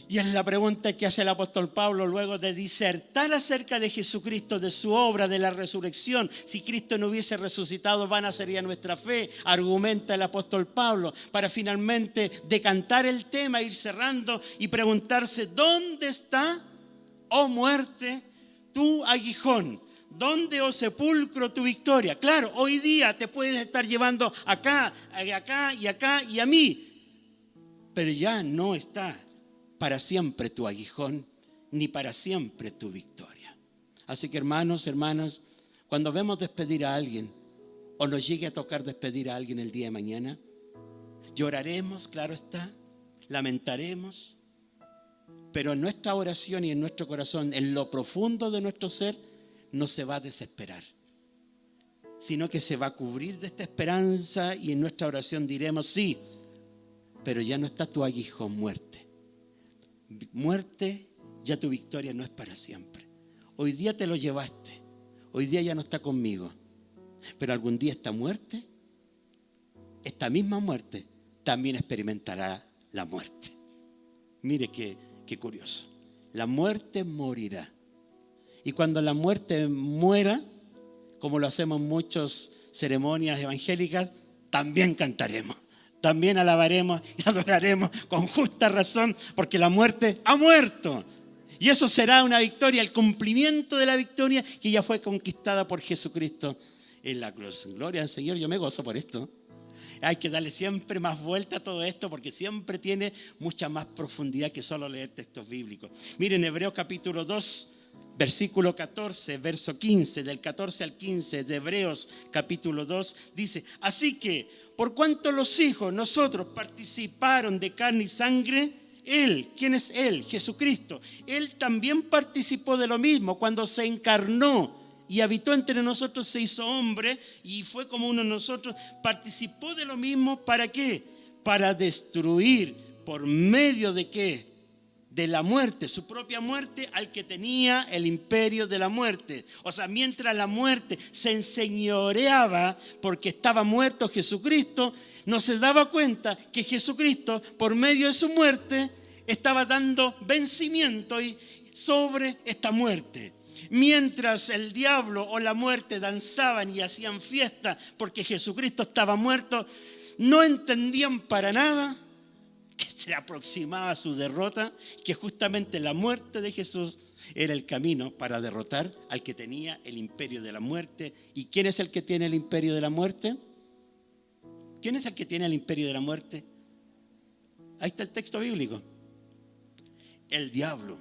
S1: Y es la pregunta que hace el apóstol Pablo luego de disertar acerca de Jesucristo, de su obra, de la resurrección. Si Cristo no hubiese resucitado, vana sería nuestra fe, argumenta el apóstol Pablo, para finalmente decantar el tema, ir cerrando y preguntarse: ¿dónde está, oh muerte, tu aguijón? ¿Dónde, oh sepulcro, tu victoria? Claro, hoy día te puedes estar llevando acá y a mí, pero ya no está para siempre tu aguijón, ni para siempre tu victoria. Así que, hermanos, hermanas, cuando vemos despedir a alguien, o nos llegue a tocar despedir a alguien el día de mañana, lloraremos, claro está, lamentaremos, pero en nuestra oración y en nuestro corazón, en lo profundo de nuestro ser, no se va a desesperar, sino que se va a cubrir de esta esperanza, y en nuestra oración diremos: sí, pero ya no está tu aguijón, muerte. Muerte, ya tu victoria no es para siempre. Hoy día te lo llevaste, hoy día ya no está conmigo, pero algún día esta muerte, esta misma muerte, también experimentará la muerte. Mire qué curioso. La muerte morirá. Y cuando la muerte muera, como lo hacemos en muchas ceremonias evangélicas, también cantaremos. También alabaremos y adoraremos con justa razón, porque la muerte ha muerto. Y eso será una victoria, el cumplimiento de la victoria que ya fue conquistada por Jesucristo en la cruz. Gloria al Señor, yo me gozo por esto. Hay que darle siempre más vuelta a todo esto, porque siempre tiene mucha más profundidad que solo leer textos bíblicos. Miren, Hebreos capítulo 2, versículo 14, verso 15, del 14 al 15 de Hebreos capítulo 2, dice: así que, por cuanto los hijos, nosotros, participaron de carne y sangre, Él, ¿quién es Él? Jesucristo. Él también participó de lo mismo cuando se encarnó y habitó entre nosotros, se hizo hombre y fue como uno de nosotros. Participó de lo mismo, ¿para qué? Para destruir, ¿por medio de qué? De la muerte, su propia muerte, al que tenía el imperio de la muerte. O sea, mientras la muerte se enseñoreaba porque estaba muerto Jesucristo, no se daba cuenta que Jesucristo, por medio de su muerte, estaba dando vencimiento sobre esta muerte. Mientras el diablo o la muerte danzaban y hacían fiesta porque Jesucristo estaba muerto, no entendían para nada que se aproximaba a su derrota, que justamente la muerte de Jesús era el camino para derrotar al que tenía el imperio de la muerte. ¿Y quién es el que tiene el imperio de la muerte? ¿Quién es el que tiene el imperio de la muerte? Ahí está el texto bíblico. El diablo.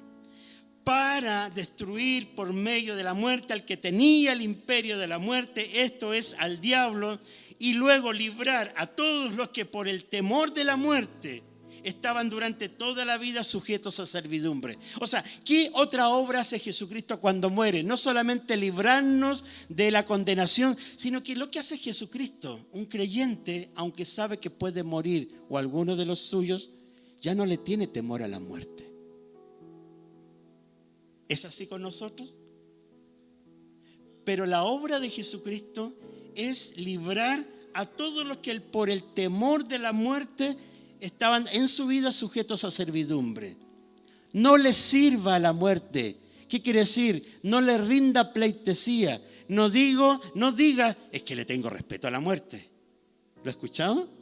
S1: Para destruir por medio de la muerte al que tenía el imperio de la muerte, esto es, al diablo, y luego librar a todos los que por el temor de la muerte estaban durante toda la vida sujetos a servidumbre. O sea, ¿qué otra obra hace Jesucristo cuando muere? No solamente librarnos de la condenación, sino que lo que hace Jesucristo, un creyente, aunque sabe que puede morir o alguno de los suyos, ya no le tiene temor a la muerte. ¿Es así con nosotros? Pero la obra de Jesucristo es librar a todos los que por el temor de la muerte estaban en su vida sujetos a servidumbre. No les sirva la muerte. ¿Qué quiere decir? No le rinda pleitesía, no diga, es que le tengo respeto a la muerte. ¿Lo ha escuchado?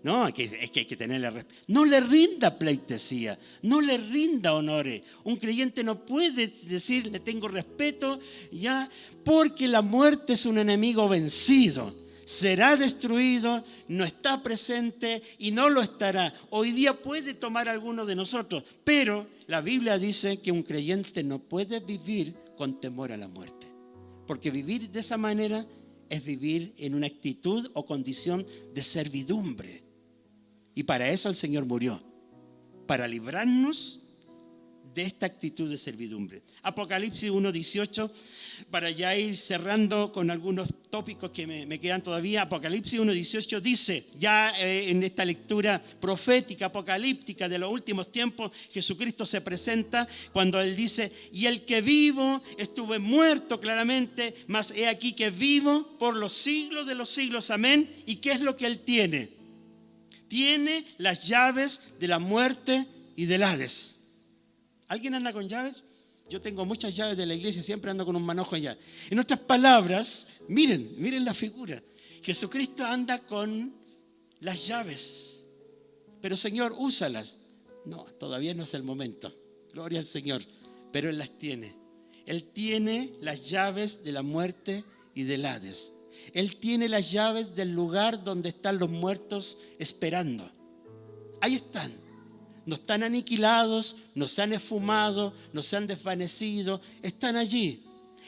S1: No, es que hay que tenerle respeto. No le rinda pleitesía, no le rinda honores. Un creyente no puede decir, le tengo respeto, ya, porque la muerte es un enemigo vencido. Será destruido, no está presente y no lo estará. Hoy día puede tomar alguno de nosotros, pero la Biblia dice que un creyente no puede vivir con temor a la muerte. Porque vivir de esa manera es vivir en una actitud o condición de servidumbre. Y para eso el Señor murió, para librarnos de esta actitud de servidumbre. Apocalipsis 1:18, para ya ir cerrando con algunos tópicos que me quedan todavía. Apocalipsis 1:18 dice, ya en esta lectura profética, apocalíptica de los últimos tiempos, Jesucristo se presenta cuando Él dice, y el que vivo, estuve muerto claramente, mas he aquí que vivo por los siglos de los siglos, amén. ¿Y qué es lo que Él tiene? Tiene las llaves de la muerte y del Hades. ¿Alguien anda con llaves? Yo tengo muchas llaves de la iglesia, siempre ando con un manojo allá. En otras palabras, miren la figura. Jesucristo anda con las llaves. Pero Señor, úsalas. No, todavía no es el momento. Gloria al Señor. Pero Él las tiene. Él tiene las llaves de la muerte y del Hades. Él tiene las llaves del lugar donde están los muertos esperando. Ahí están. No están aniquilados, no se han esfumado, no se han desvanecido. Están allí.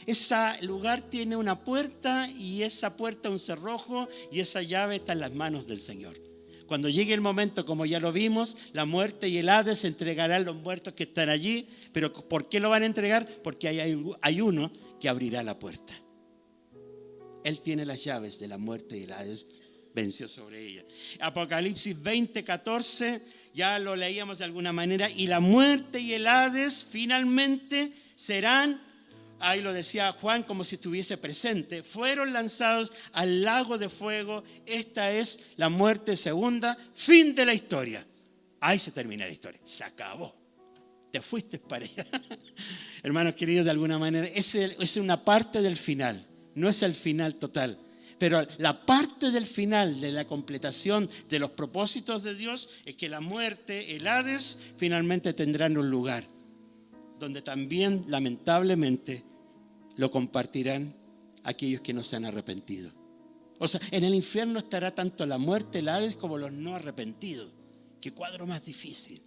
S1: Ese lugar tiene una puerta y esa puerta un cerrojo y esa llave está en las manos del Señor. Cuando llegue el momento, como ya lo vimos, la muerte y el Hades entregarán los muertos que están allí. Pero ¿por qué lo van a entregar? Porque hay uno que abrirá la puerta. Él tiene las llaves de la muerte y el Hades, venció sobre ella. Apocalipsis 20:14, ya lo leíamos de alguna manera, y la muerte y el Hades finalmente serán, ahí lo decía Juan como si estuviese presente, fueron lanzados al lago de fuego. Esta es la muerte segunda, fin de la historia. Ahí se termina la historia, se acabó. Te fuiste para allá. Hermanos queridos, de alguna manera, es una parte del final. No es el final total, pero la parte del final de la completación de los propósitos de Dios es que la muerte, el Hades, finalmente tendrán un lugar donde también, lamentablemente, lo compartirán aquellos que no se han arrepentido. O sea, en el infierno estará tanto la muerte, el Hades, como los no arrepentidos. Qué cuadro más difícil,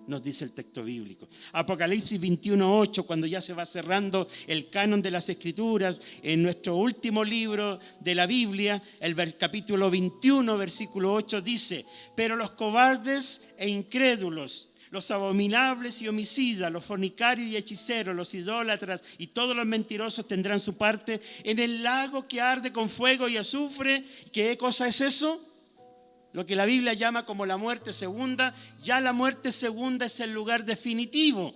S1: nos dice el texto bíblico. Apocalipsis 21:8, cuando ya se va cerrando el canon de las Escrituras, en nuestro último libro de la Biblia, el capítulo 21, versículo 8, dice, pero los cobardes e incrédulos, los abominables y homicidas, los fornicarios y hechiceros, los idólatras y todos los mentirosos tendrán su parte en el lago que arde con fuego y azufre. ¿Qué cosa es eso? Lo que la Biblia llama como la muerte segunda. Ya la muerte segunda es el lugar definitivo,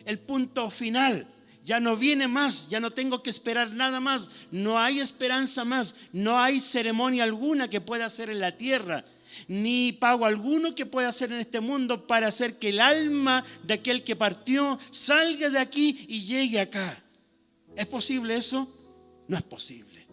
S1: el punto final. Ya no viene más, ya no tengo que esperar nada más. No hay esperanza más, no hay ceremonia alguna que pueda hacer en la tierra, ni pago alguno que pueda hacer en este mundo para hacer que el alma de aquel que partió salga de aquí y llegue acá. ¿Es posible eso? No es posible.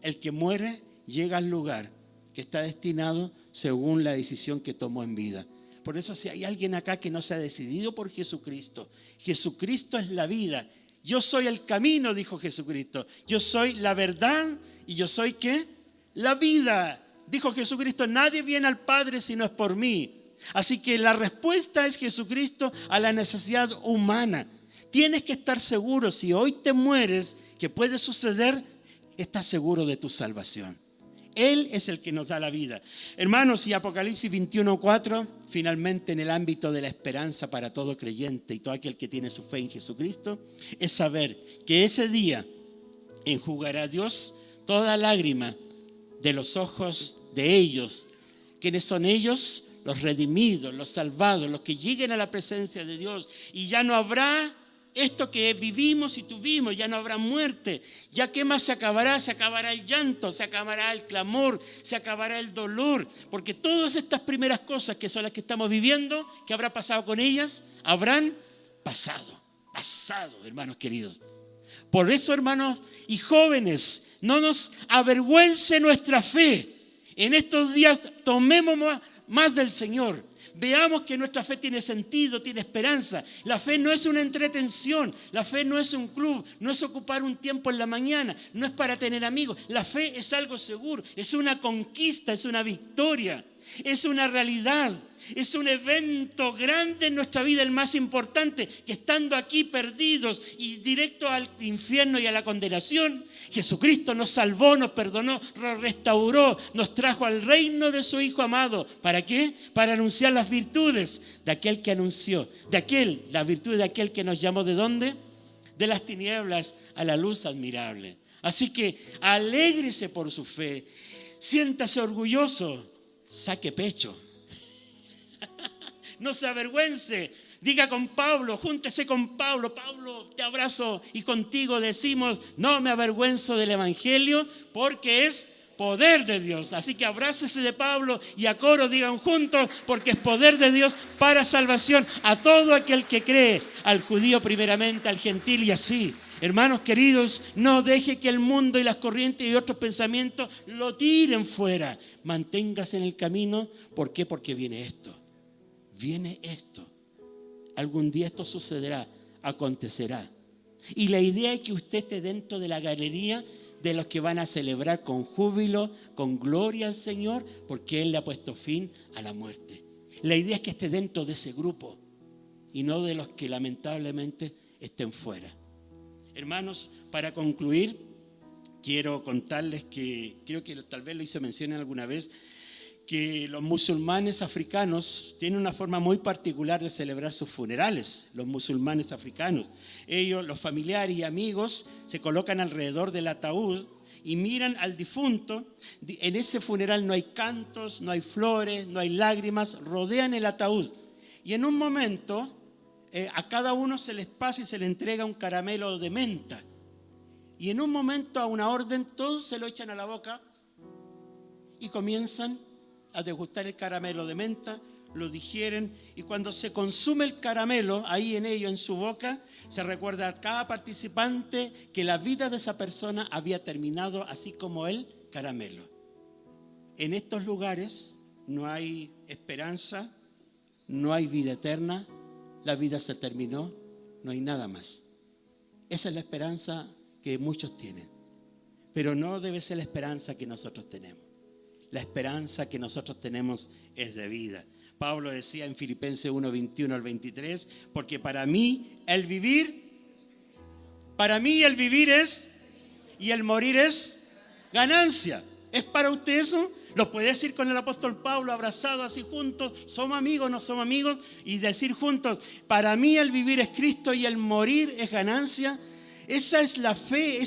S1: El que muere llega al lugar que está destinado según la decisión que tomó en vida. Por eso, si hay alguien acá que no se ha decidido por Jesucristo, Jesucristo es la vida. Yo soy el camino, dijo Jesucristo. Yo soy la verdad y yo soy ¿qué? La vida. Dijo Jesucristo, nadie viene al Padre si no es por mí. Así que la respuesta es Jesucristo a la necesidad humana. Tienes que estar seguro, si hoy te mueres, que puede suceder, estás seguro de tu salvación. Él es el que nos da la vida. Hermanos, y Apocalipsis 21:4, finalmente en el ámbito de la esperanza para todo creyente y todo aquel que tiene su fe en Jesucristo, es saber que ese día enjugará Dios toda lágrima de los ojos de ellos. ¿Quiénes son ellos? Los redimidos, los salvados, los que lleguen a la presencia de Dios. Y ya no habrá esto que vivimos y tuvimos, ya no habrá muerte. ¿Ya qué más se acabará? Se acabará el llanto, se acabará el clamor, se acabará el dolor. Porque todas estas primeras cosas que son las que estamos viviendo, ¿qué habrá pasado con ellas? Habrán pasado, hermanos queridos. Por eso, hermanos y jóvenes, no nos avergüence nuestra fe. En estos días tomemos más del Señor. Veamos que nuestra fe tiene sentido, tiene esperanza. La fe no es una entretención, la fe no es un club, no es ocupar un tiempo en la mañana, no es para tener amigos. La fe es algo seguro, es una conquista, es una victoria, es una realidad, es un evento grande en nuestra vida, el más importante, que estando aquí perdidos y directo al infierno y a la condenación, Jesucristo nos salvó, nos perdonó, nos restauró, nos trajo al reino de su Hijo amado. ¿Para qué? Para anunciar las virtudes de aquel que anunció, la virtud de aquel que nos llamó, ¿de dónde? De las tinieblas a la luz admirable. Así que alégrese por su fe, siéntase orgulloso, saque pecho. No se avergüence. Diga con Pablo, júntese con Pablo. Pablo, te abrazo y contigo decimos, no me avergüenzo del Evangelio porque es poder de Dios. Así que abrácese de Pablo y a coro digan juntos, porque es poder de Dios para salvación a todo aquel que cree, al judío primeramente, al gentil y así. Hermanos queridos, no deje que el mundo y las corrientes y otros pensamientos lo tiren fuera. Manténgase en el camino. ¿Por qué? Porque viene esto. Viene esto. Algún día esto sucederá, acontecerá. Y la idea es que usted esté dentro de la galería de los que van a celebrar con júbilo, con gloria al Señor, porque Él le ha puesto fin a la muerte. La idea es que esté dentro de ese grupo y no de los que lamentablemente estén fuera. Hermanos, para concluir, quiero contarles que, creo que tal vez lo hice mención alguna vez, que los musulmanes africanos tienen una forma muy particular de celebrar sus funerales. Los musulmanes africanos, ellos, los familiares y amigos, se colocan alrededor del ataúd y miran al difunto. En ese funeral no hay cantos, no hay flores, no hay lágrimas, rodean el ataúd. Y en un momento a cada uno se les pasa y se le entrega un caramelo de menta. Y en un momento, a una orden, todos se lo echan a la boca y comienzan a degustar el caramelo de menta, lo digieren, y cuando se consume el caramelo, ahí en ello, en su boca, se recuerda a cada participante que la vida de esa persona había terminado así como el caramelo. En estos lugares no hay esperanza, no hay vida eterna, la vida se terminó, no hay nada más. Esa es la esperanza que muchos tienen, pero no debe ser la esperanza que nosotros tenemos. La esperanza que nosotros tenemos es de vida. Pablo decía en Filipenses 1, 21 al 23, porque para mí el vivir es, y el morir es ganancia. ¿Es para usted eso? Lo puede decir con el apóstol Pablo, abrazado así juntos, somos amigos, no somos amigos, y decir juntos, para mí el vivir es Cristo y el morir es ganancia. Esa es la fe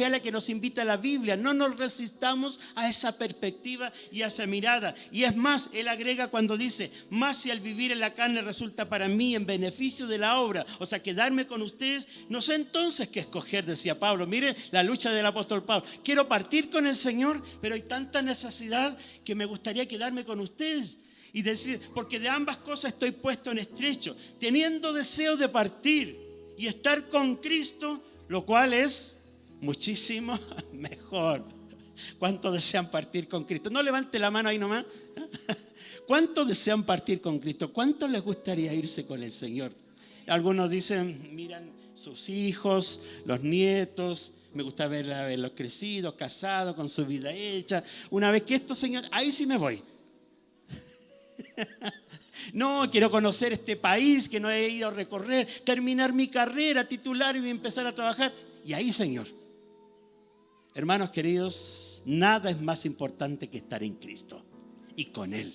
S1: a la que nos invita la Biblia. No nos resistamos a esa perspectiva y a esa mirada. Y es más, él agrega cuando dice, más si al vivir en la carne resulta para mí en beneficio de la obra, o sea, quedarme con ustedes, no sé entonces qué escoger, decía Pablo. Mire la lucha del apóstol Pablo. Quiero partir con el Señor, pero hay tanta necesidad que me gustaría quedarme con ustedes. Y decir, porque de ambas cosas estoy puesto en estrecho, teniendo deseo de partir y estar con Cristo, lo cual es muchísimo mejor. ¿Cuántos desean partir con Cristo? No levante la mano ahí nomás. ¿Cuántos desean partir con Cristo? ¿Cuántos les gustaría irse con el Señor? Algunos dicen, miran sus hijos, los nietos, me gusta verlos crecidos, casados, con su vida hecha. Una vez que esto, Señor, ahí sí me voy. No, quiero conocer este país que no he ido a recorrer, terminar mi carrera, titular y empezar a trabajar. Y ahí, Señor. Hermanos queridos, nada es más importante que estar en Cristo y con Él.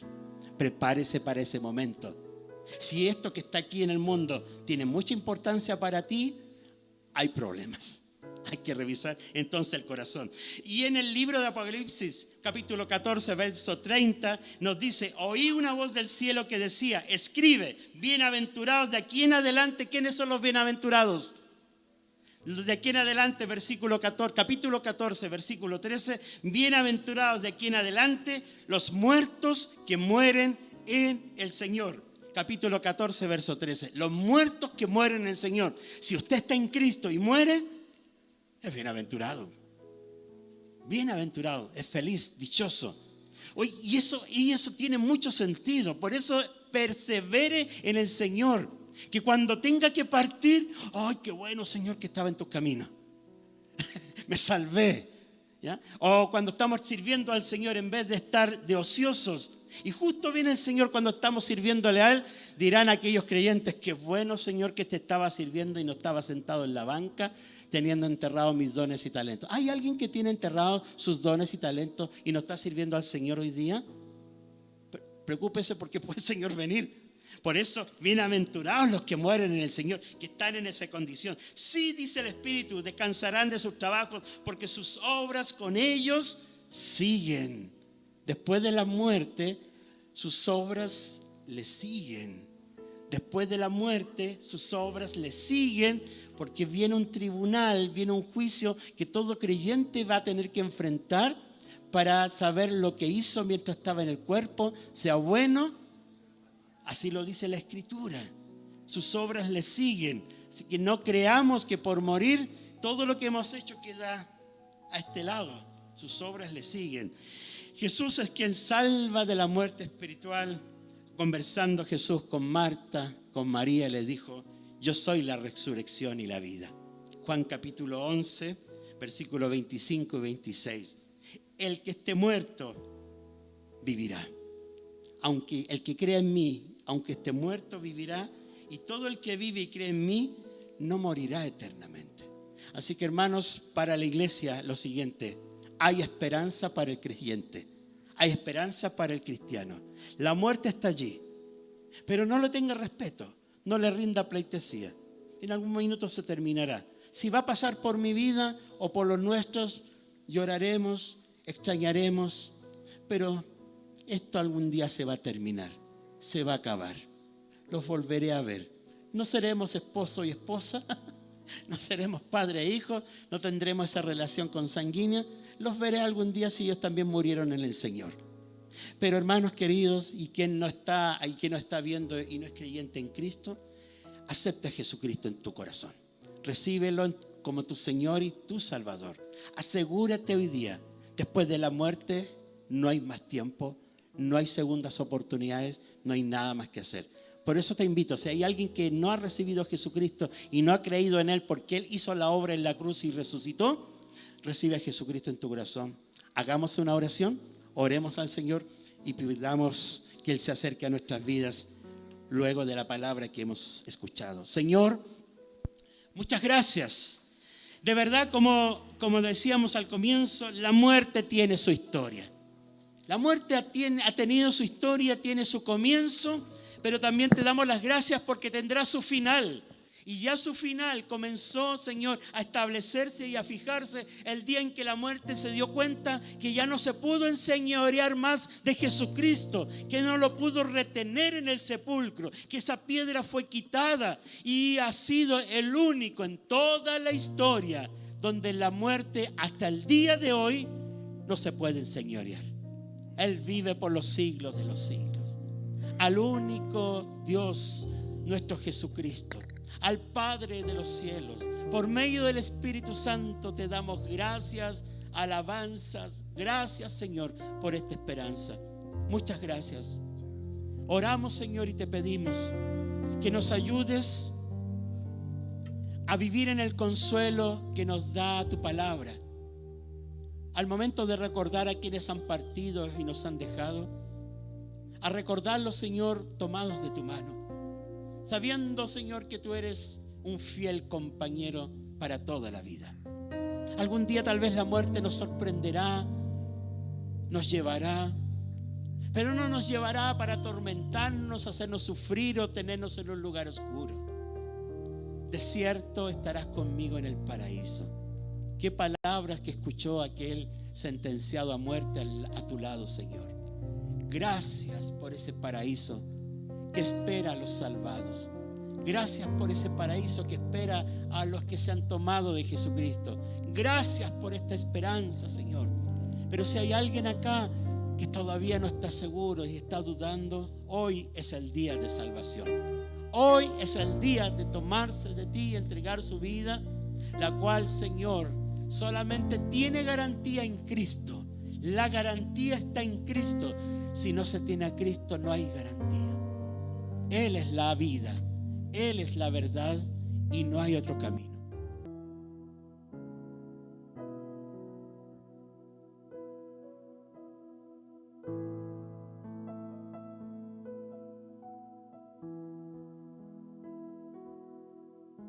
S1: Prepárese para ese momento. Si esto que está aquí en el mundo tiene mucha importancia para ti, hay problemas. Hay que revisar entonces el corazón. Y en el libro de Apocalipsis, capítulo 14, verso 30, nos dice, oí una voz del cielo que decía, escribe, bienaventurados de aquí en adelante. ¿Quiénes son los bienaventurados? De aquí en adelante, capítulo 14, versículo 13, bienaventurados de aquí en adelante los muertos que mueren en el Señor. Capítulo 14, verso 13, los muertos que mueren en el Señor. Si usted está en Cristo y muere, es bienaventurado. Bienaventurado, es feliz, dichoso. Oye, y eso tiene mucho sentido. Por eso persevere en el Señor. Que cuando tenga que partir, ¡ay, qué bueno, Señor, que estaba en tus caminos! Me salvé. ¿Ya? O cuando estamos sirviendo al Señor, en vez de estar de ociosos, y justo viene el Señor cuando estamos sirviéndole a Él, dirán aquellos creyentes: qué bueno, Señor, que te estaba sirviendo y no estaba sentado en la banca teniendo enterrados mis dones y talentos. ¿Hay alguien que tiene enterrados sus dones y talentos y no está sirviendo al Señor hoy día? Preocúpese, porque puede el Señor venir. Por eso, bienaventurados los que mueren en el Señor, que están en esa condición. Sí, dice el Espíritu, descansarán de sus trabajos, porque sus obras con ellos siguen. Después de la muerte, sus obras le siguen. Después de la muerte, sus obras le siguen, porque viene un tribunal, viene un juicio que todo creyente va a tener que enfrentar para saber lo que hizo mientras estaba en el cuerpo, sea bueno. Así lo dice la Escritura. Sus obras le siguen. Así que no creamos que por morir todo lo que hemos hecho queda a este lado. Sus obras le siguen. Jesús es quien salva de la muerte espiritual. Conversando Jesús con Marta, con María, le dijo: yo soy la resurrección y la vida. Juan capítulo 11, versículos 25 y 26. El que esté muerto vivirá. Aunque el que crea en mí, aunque esté muerto, vivirá. Y todo el que vive y cree en mí no morirá eternamente. Así que, hermanos, para la iglesia lo siguiente: hay esperanza para el creyente, hay esperanza para el cristiano. La muerte está allí, pero no le tenga respeto, no le rinda pleitesía. En algún minuto se terminará. Si va a pasar por mi vida o por los nuestros, lloraremos, extrañaremos, pero esto algún día se va a terminar, se va a acabar. Los volveré a ver. No seremos esposo y esposa, no seremos padre e hijo, no tendremos esa relación consanguínea. Los veré algún día si ellos también murieron en el Señor. Pero, hermanos queridos, y quien no está viendo y no es creyente en Cristo, acepta a Jesucristo en tu corazón. Recíbelo como tu Señor y tu Salvador. Asegúrate hoy día: después de la muerte no hay más tiempo, no hay segundas oportunidades, no hay nada más que hacer. Por eso te invito: si hay alguien que no ha recibido a Jesucristo y no ha creído en Él porque Él hizo la obra en la cruz y resucitó, recibe a Jesucristo en tu corazón. Hagamos una oración, oremos al Señor y pidamos que Él se acerque a nuestras vidas luego de la palabra que hemos escuchado. Señor, muchas gracias. De verdad, como decíamos al comienzo, la muerte tiene su historia. La muerte ha tenido su historia, tiene su comienzo, pero también te damos las gracias porque tendrá su final. Y ya su final comenzó, Señor, a establecerse y a fijarse el día en que la muerte se dio cuenta que ya no se pudo enseñorear más de Jesucristo, que no lo pudo retener en el sepulcro, que esa piedra fue quitada y ha sido el único en toda la historia donde la muerte hasta el día de hoy no se puede enseñorear. Él vive por los siglos de los siglos. Al único Dios, nuestro Jesucristo, al Padre de los cielos, por medio del Espíritu Santo te damos gracias, alabanzas. Gracias, Señor, por esta esperanza. Muchas gracias. Oramos, Señor, y te pedimos que nos ayudes a vivir en el consuelo que nos da tu palabra. Al momento de recordar a quienes han partido y nos han dejado, a recordarlos, Señor, tomados de tu mano, sabiendo, Señor, que tú eres un fiel compañero para toda la vida. Algún día tal vez la muerte nos sorprenderá, nos llevará, pero no nos llevará para atormentarnos, hacernos sufrir o tenernos en un lugar oscuro. De cierto estarás conmigo en el paraíso. Qué palabras que escuchó aquel sentenciado a muerte a tu lado, Señor. Gracias por ese paraíso que espera a los salvados. Gracias por ese paraíso que espera a los que se han tomado de Jesucristo. Gracias por esta esperanza, Señor. Pero si hay alguien acá que todavía no está seguro y está dudando, hoy es el día de salvación. Hoy es el día de tomarse de ti y entregar su vida, la cual, Señor, solamente tiene garantía en Cristo. La garantía está en Cristo. Si no se tiene a Cristo, no hay garantía. Él es la vida, Él es la verdad y no hay otro camino.